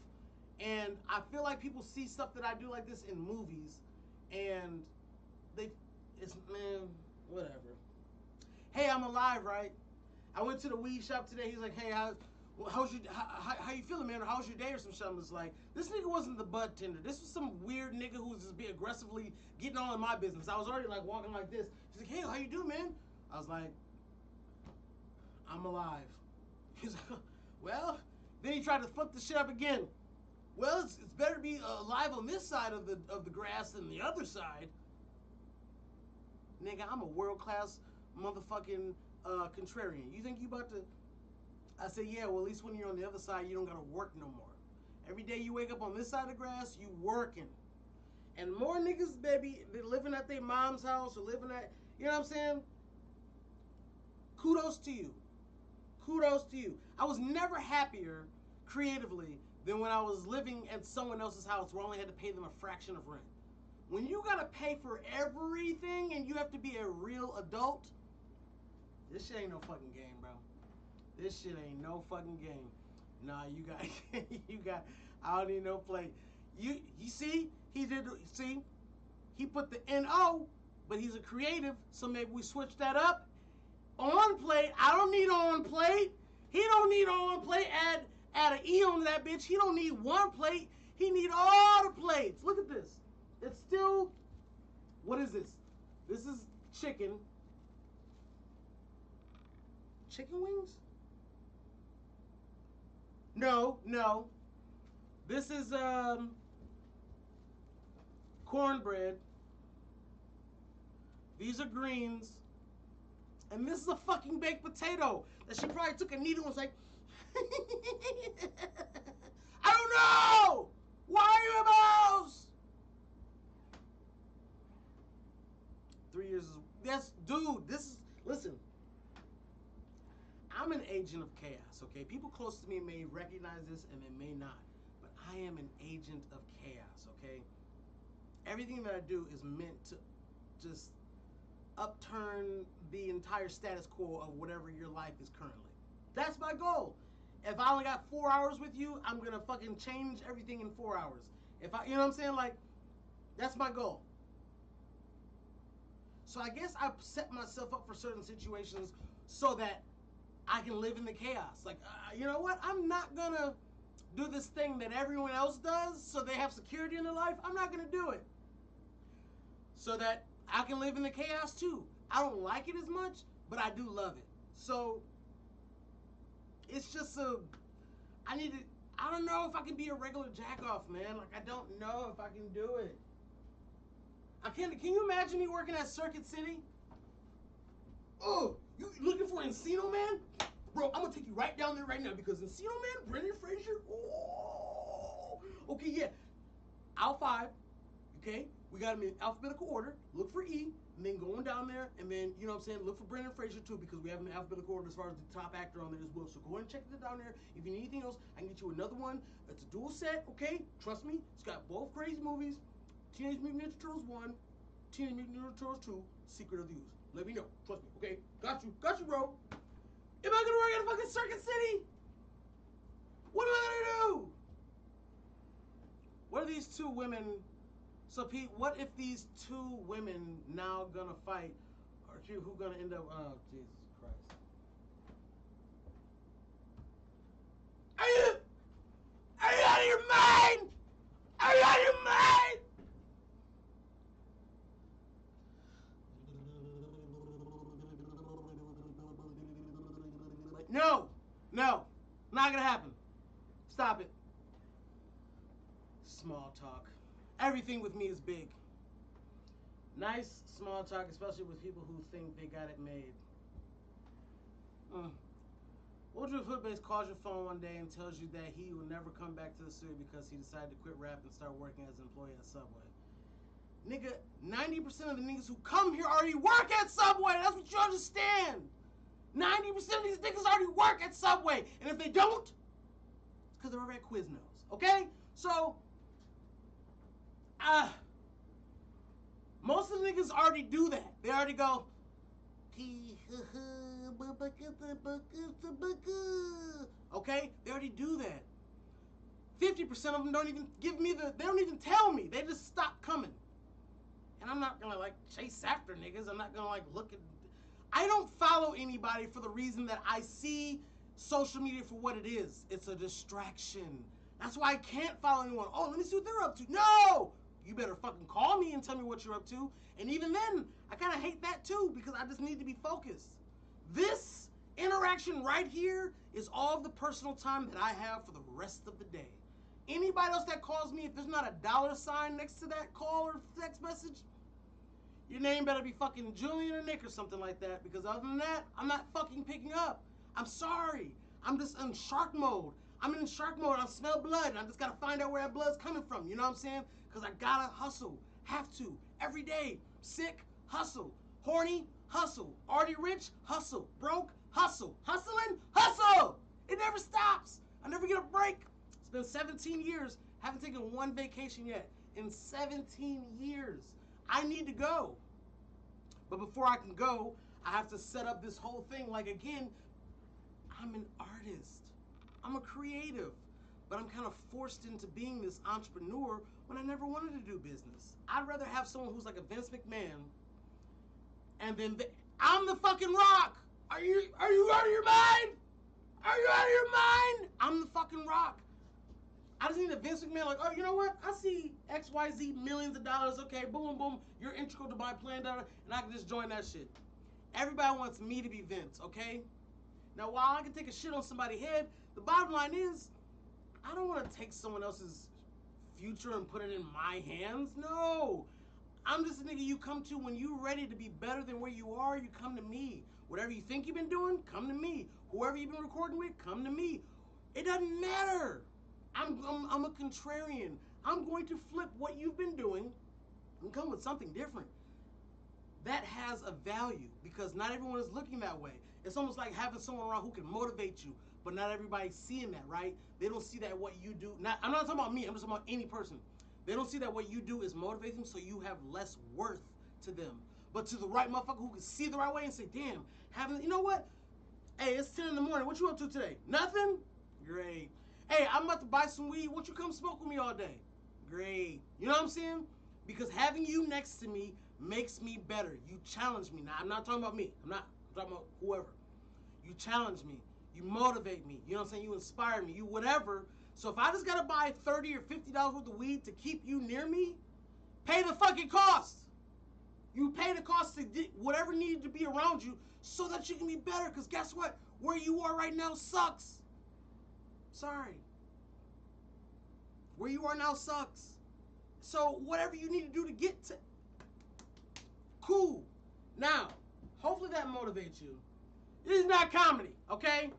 Speaker 1: and I feel like people see stuff that I do like this in movies, and it's, man, whatever. Hey, I'm alive, right? I went to the weed shop today. He's like, hey, how you feeling, man? Or how's your day or some shit? I was like, this nigga wasn't the bud tender. This was some weird nigga who was just be aggressively getting all in my business. I was already like walking like this. He's like, hey, how you doing, man? I was like, I'm alive. He's like, well, then he tried to flip the shit up again. Well, it's better to be alive on this side of the grass than the other side. Nigga, I'm a world-class motherfucking contrarian. You think you about to... I said, yeah, well, at least when you're on the other side, you don't gotta work no more. Every day you wake up on this side of the grass, you working. And more niggas, baby, they living at their mom's house or living at... You know what I'm saying? Kudos to you. Kudos to you. I was never happier creatively than when I was living at someone else's house where I only had to pay them a fraction of rent. When you gotta pay for everything and you have to be a real adult, this shit ain't no fucking game, bro. This shit ain't no fucking game. Nah, you got, I don't need no play. You see, he put the N-O, but he's a creative, so maybe we switch that up. On plate, I don't need on plate. He don't need on plate. Add an E on that bitch. He don't need one plate. He need all the plates. Look at this. It's still What is this? This is chicken. Chicken wings? No. This is cornbread. These are greens. And this is a fucking baked potato that she probably took a needle and was like, I don't know! Why are you a mouse? 3 years is, yes, dude, this is, listen. I'm an agent of chaos, okay? People close to me may recognize this and they may not. But I am an agent of chaos, okay? Everything that I do is meant to just upturn the entire status quo of whatever your life is currently. That's my goal. If I only got 4 hours with you, I'm gonna fucking change everything in 4 hours. If I, you know what I'm saying? Like, that's my goal. So I guess I set myself up for certain situations so that I can live in the chaos. Like, you know what? I'm not gonna do this thing that everyone else does so they have security in their life. I'm not gonna do it. So that I can live in the chaos too. I don't like it as much, but I do love it. So it's just I don't know if I can be a regular jack off, man. Like, I don't know if I can do it. Can you imagine me working at Circuit City? Oh, you looking for Encino Man? Bro, I'm gonna take you right down there right now because Encino Man, Brendan Fraser, oh. Okay, yeah. Aisle 5, okay? We got them in alphabetical order. Look for E, and then going down there, and then, you know what I'm saying, look for Brendan Fraser too, because we have them in alphabetical order as far as the top actor on there as well. So go ahead and check it down there. If you need anything else, I can get you another one. It's a dual set, okay? Trust me. It's got both crazy movies. Teenage Mutant Ninja Turtles 1, Teenage Mutant Ninja Turtles 2, Secret of the Ooze. Let me know. Trust me, okay? Got you, bro. Am I gonna work at a fucking Circuit City? What am I gonna do? What are these two women? So Pete, what if these two women now gonna fight, or who gonna end up? Oh Jesus Christ! Are you out of your mind? Are you out of your mind? No, not gonna happen. Stop it. Small talk. Everything with me is big. Nice small talk, especially with people who think they got it made. What if HoodBasss calls your phone one day and tells you that he will never come back to the studio because he decided to quit rap and start working as an employee at Subway? Nigga, 90% of the niggas who come here already work at Subway. That's what you understand. 90% of these niggas already work at Subway. And if they don't, it's because they're over at Quiznos. Okay? So, most of the niggas already do that. They already go, okay? They already do that. 50% of them don't even they don't even tell me. They just stop coming. And I'm not gonna like chase after niggas. I'm not gonna like look at, I don't follow anybody for the reason that I see social media for what it is. It's a distraction. That's why I can't follow anyone. Oh, let me see what they're up to. No! You better fucking call me and tell me what you're up to. And even then, I kind of hate that too because I just need to be focused. This interaction right here is all of the personal time that I have for the rest of the day. Anybody else that calls me, if there's not a $sign next to that call or text message, your name better be fucking Julian or Nick or something like that, because other than that, I'm not fucking picking up. I'm sorry. I'm just in shark mode. I'm in shark mode. I smell blood, and I just gotta find out where that blood's coming from. You know what I'm saying? Because I gotta hustle. Have to. Every day. Sick, hustle. Horny, hustle. Already rich, hustle. Broke, hustle. Hustling, hustle! It never stops. I never get a break. It's been 17 years. Haven't taken one vacation yet. In 17 years. I need to go. But before I can go, I have to set up this whole thing. Like, again, I'm an artist. I'm a creative. But I'm kind of forced into being this entrepreneur when I never wanted to do business. I'd rather have someone who's like a Vince McMahon. And then I'm the fucking Rock. Are you out of your mind? Are you out of your mind? I'm the fucking Rock. I just need a Vince McMahon, like, oh, you know what? I see XYZ millions of dollars. Okay, boom, boom. You're integral to my plan, and I can just join that shit. Everybody wants me to be Vince, okay? Now, while I can take a shit on somebody's head, the bottom line is, I don't want to take someone else's future and put it in my hands. No. I'm just a nigga you come to when you're ready to be better than where you are. You come to me. Whatever you think you've been doing, come to me. Whoever you've been recording with, come to me. It doesn't matter. I'm a contrarian. I'm going to flip what you've been doing and come with something different. That has a value because not everyone is looking that way. It's almost like having someone around who can motivate you, but not everybody's seeing that, right? They don't see that what you do. I'm not talking about me. I'm just talking about any person. They don't see that what you do is motivate them, so you have less worth to them. But to the right motherfucker who can see the right way and say, damn, you know what? Hey, it's 10 in the morning. What you up to today? Nothing? Great. Hey, I'm about to buy some weed. Won't you come smoke with me all day? Great. You know what I'm saying? Because having you next to me makes me better. You challenge me. Now, I'm not talking about me. I'm talking about whoever. You challenge me. You motivate me. You know what I'm saying? You inspire me. You whatever. So if I just got to buy $30 or $50 worth of weed to keep you near me, pay the fucking cost. You pay the cost to whatever needed to be around you so that you can be better. Because guess what? Where you are right now sucks. Sorry. Where you are now sucks. So whatever you need to do to get to... Cool. Now, hopefully that motivates you. This is not comedy, okay?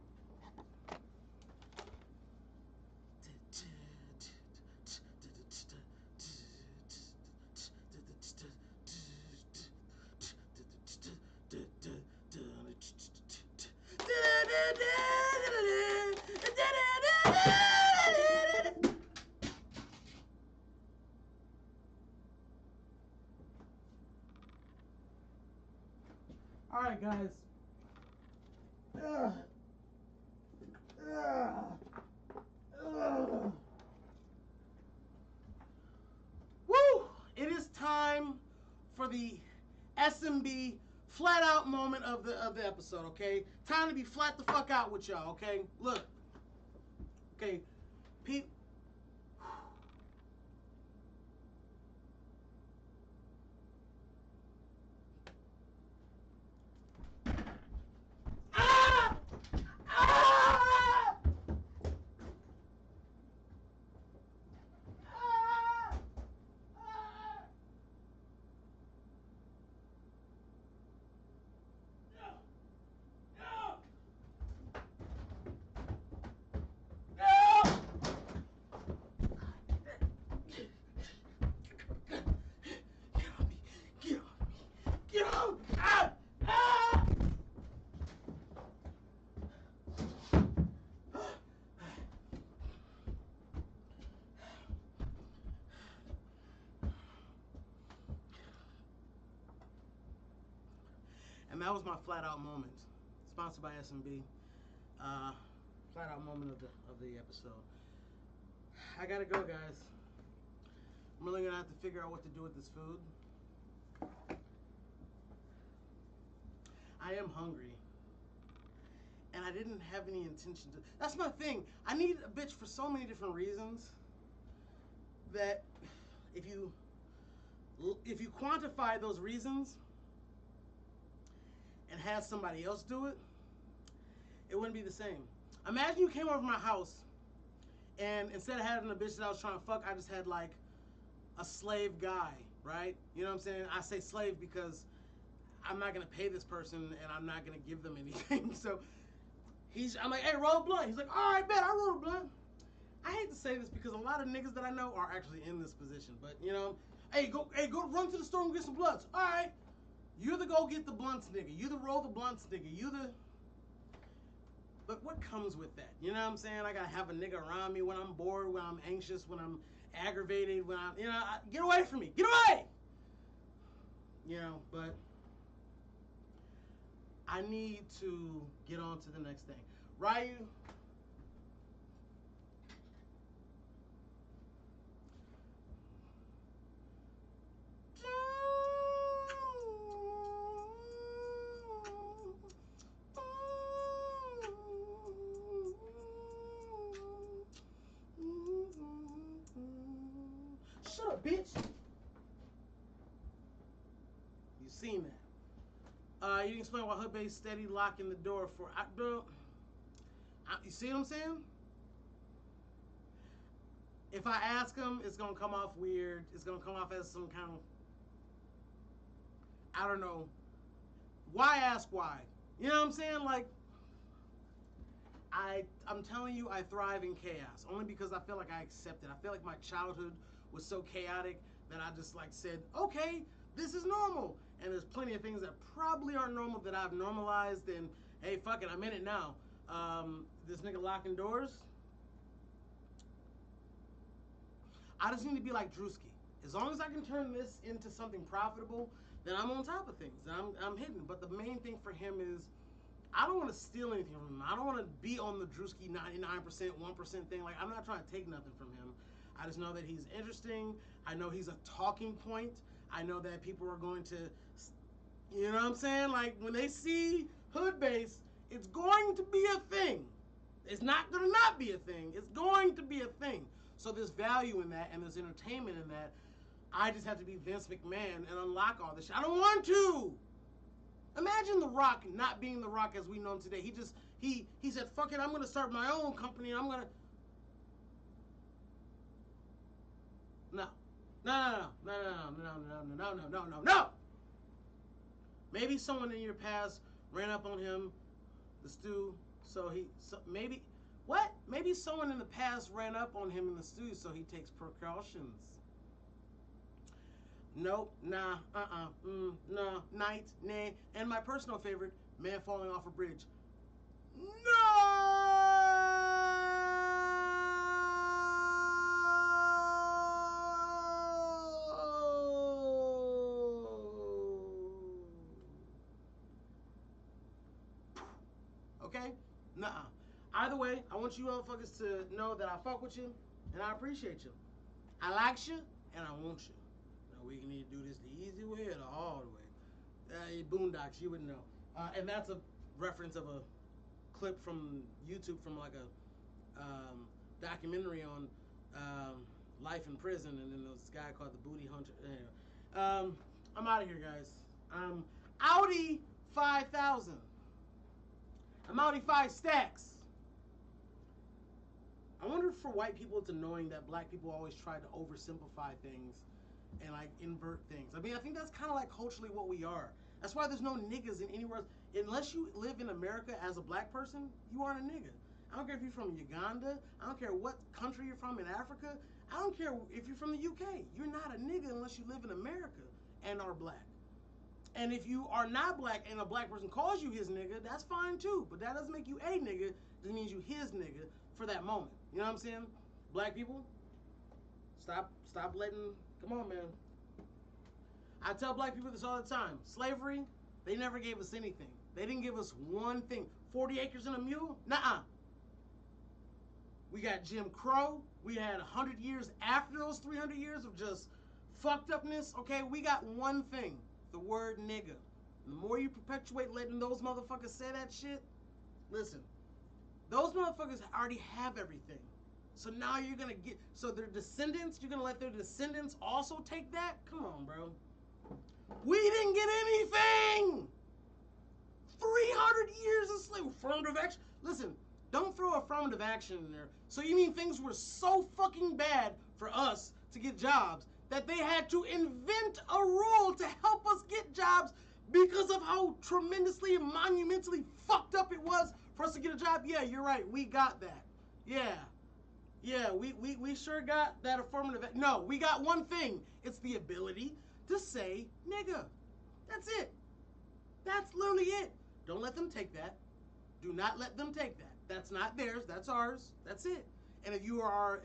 Speaker 1: All right, guys. Woo! It is time for the SMB flat out moment of the episode, okay? Time to be flat the fuck out with y'all, okay? Look. Okay. Pete. And that was my flat out moment, sponsored by SMB. Flat out moment of the episode. I gotta go, guys. I'm really gonna have to figure out what to do with this food. I am hungry, and I didn't have any intention to. That's my thing. I need a bitch for so many different reasons that if you quantify those reasons and had somebody else do it, it wouldn't be the same. Imagine you came over to my house and instead of having a bitch that I was trying to fuck, I just had like a slave guy, right? You know what I'm saying? I say slave because I'm not gonna pay this person and I'm not gonna give them anything. So I'm like, hey, roll a blunt. He's like, all right, bet, I roll a blunt. I hate to say this because a lot of niggas that I know are actually in this position, but you know, hey, go run to the store and get some blunts. All right. You the go get the blunts, nigga. You the roll the blunts, nigga. But what comes with that? You know what I'm saying? I gotta have a nigga around me when I'm bored, when I'm anxious, when I'm aggravated, when I'm, get away from me. Get away! You know, but I need to get on to the next thing. Ryu. bitch. You seen that? You didn't explain why HoodBasss steady locking the door for. Bro, you see what I'm saying? If I ask him, it's gonna come off weird. It's gonna come off as some kind of, I don't know. Why ask why? You know what I'm saying? Like, I'm telling you, I thrive in chaos. Only because I feel like I accept it. I feel like my childhood was so chaotic that I just like said, okay, this is normal. And there's plenty of things that probably aren't normal that I've normalized. And hey, fuck it, I'm in it now. This nigga locking doors. I just need to be like Drewski. As long as I can turn this into something profitable, then I'm on top of things. I'm hidden. But the main thing for him is, I don't want to steal anything from him. I don't want to be on the Drewski 99%, 1% thing. Like, I'm not trying to take nothing from him. I just know that he's interesting. I know he's a talking point. I know that people are going to, you know what I'm saying? Like, when they see HoodBasss, it's going to be a thing. It's not going to not be a thing. It's going to be a thing. So there's value in that, and there's entertainment in that. I just have to be Vince McMahon and unlock all this shit. I don't want to. Imagine The Rock not being The Rock as we know him today. He said, fuck it, I'm going to start my own company, and I'm going to... No. No. Maybe someone in your past ran up on him, the stew, maybe... What? Maybe someone in the past ran up on him in the stew, so he takes precautions. Nope, nah, nah, night, nah. And my personal favorite, man falling off a bridge. No! Okay? Nuh-uh. Either way, I want you motherfuckers to know that I fuck with you and I appreciate you. I like you and I want you. Now we can either do this the easy way or the hard way. Boondocks, you wouldn't know. And that's a reference of a clip from YouTube from like a documentary on life in prison, and then this guy called the Booty Hunter. Anyway, I'm out of here, guys. Audi 5000. I'm Audi 5 stacks. I wonder if for white people it's annoying that black people always try to oversimplify things and like invert things. I mean, I think that's kind of like culturally what we are. That's why there's no niggas in anywhere else. Unless you live in America as a black person, you aren't a nigga. I don't care if you're from Uganda. I don't care what country you're from in Africa. I don't care if you're from the UK. You're not a nigga unless you live in America and are black. And if you are not black and a black person calls you his nigga, that's fine too. But that doesn't make you a nigga. It means you his nigga for that moment. You know what I'm saying? Black people, stop letting, come on, man. I tell black people this all the time. Slavery, they never gave us anything. They didn't give us one thing. 40 acres and a mule? Nuh-uh. We got Jim Crow. We had 100 years after those 300 years of just fucked upness. Okay, we got one thing. The word nigga. The more you perpetuate letting those motherfuckers say that shit, listen, those motherfuckers already have everything. So now you're going to get, so their descendants, you're going to let their descendants also take that? Come on, bro. We didn't get anything. 300 years of slavery. Affirmative action. Listen, don't throw affirmative action in there. So you mean things were so fucking bad for us to get jobs that they had to invent a rule to help us get jobs because of how tremendously and monumentally fucked up it was for us to get a job? Yeah, you're right. We got that. Yeah, we sure got that affirmative. No, we got one thing. It's the ability to say nigga. That's it. That's literally it. Don't let them take that. Do not let them take that. That's not theirs. That's ours. That's it. And if you are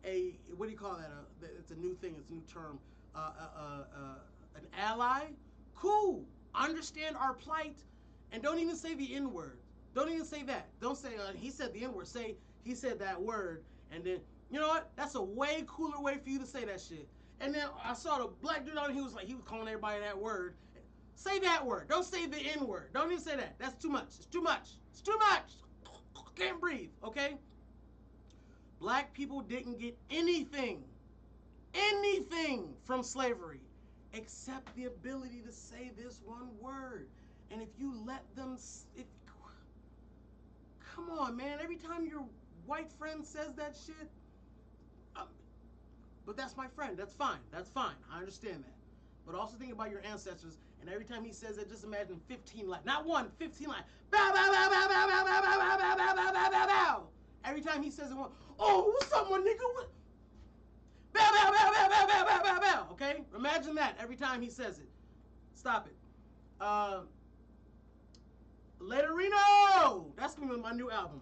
Speaker 1: a what do you call that? It's a new thing. It's a new term. An ally. Cool. Understand our plight, and don't even say the N word. Don't even say that. Don't say he said the N word. Say he said that word, and then you know what? That's a way cooler way for you to say that shit. And then I saw the black dude on. He was calling everybody that word. Say that word. Don't say the N word. Don't even say that. That's too much. It's too much. It's too much. Can't breathe. Okay. Black people didn't get anything anything from slavery except the ability to say this one word. And if you let them, come on, man, every time your white friend says that shit, but that's my friend, that's fine, I understand that. But also think about your ancestors, and every time he says it, just imagine 15 like, not one, 15 like, bow, bow, bow, bow, bow, bow, bow, bow, bow, bow, bow, bow, bow, bow. Every time he says it, oh, what's up, my nigga? What? Bow, bow, bow, bow, bow, bow, bow, bow, bow. Okay? Imagine that every time he says it. Stop it. Laterino! That's gonna be my new album.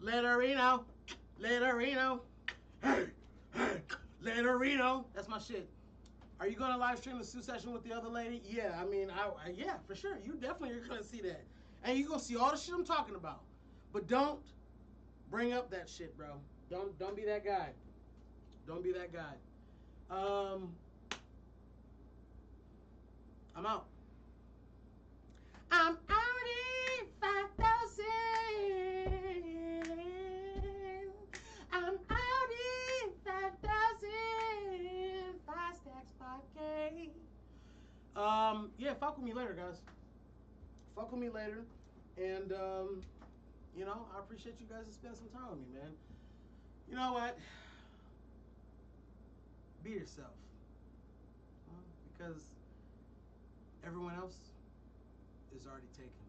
Speaker 1: Laterino. Laterino. Hey, hey, Laterino. That's my shit. Are you gonna live stream the Sue session with the other lady? Yeah, I mean, yeah, for sure. You definitely are gonna see that. And you're gonna see all the shit I'm talking about. But don't bring up that shit, bro. Don't be that guy. Don't be that guy. I'm out. I'm out in 5,000. I'm out in 5,000. 5 stacks, 5K. Yeah, fuck with me later, guys. Fuck with me later. And, you know, I appreciate you guys to spend some time with me, man. You know what? Be yourself. Because everyone else is already taken.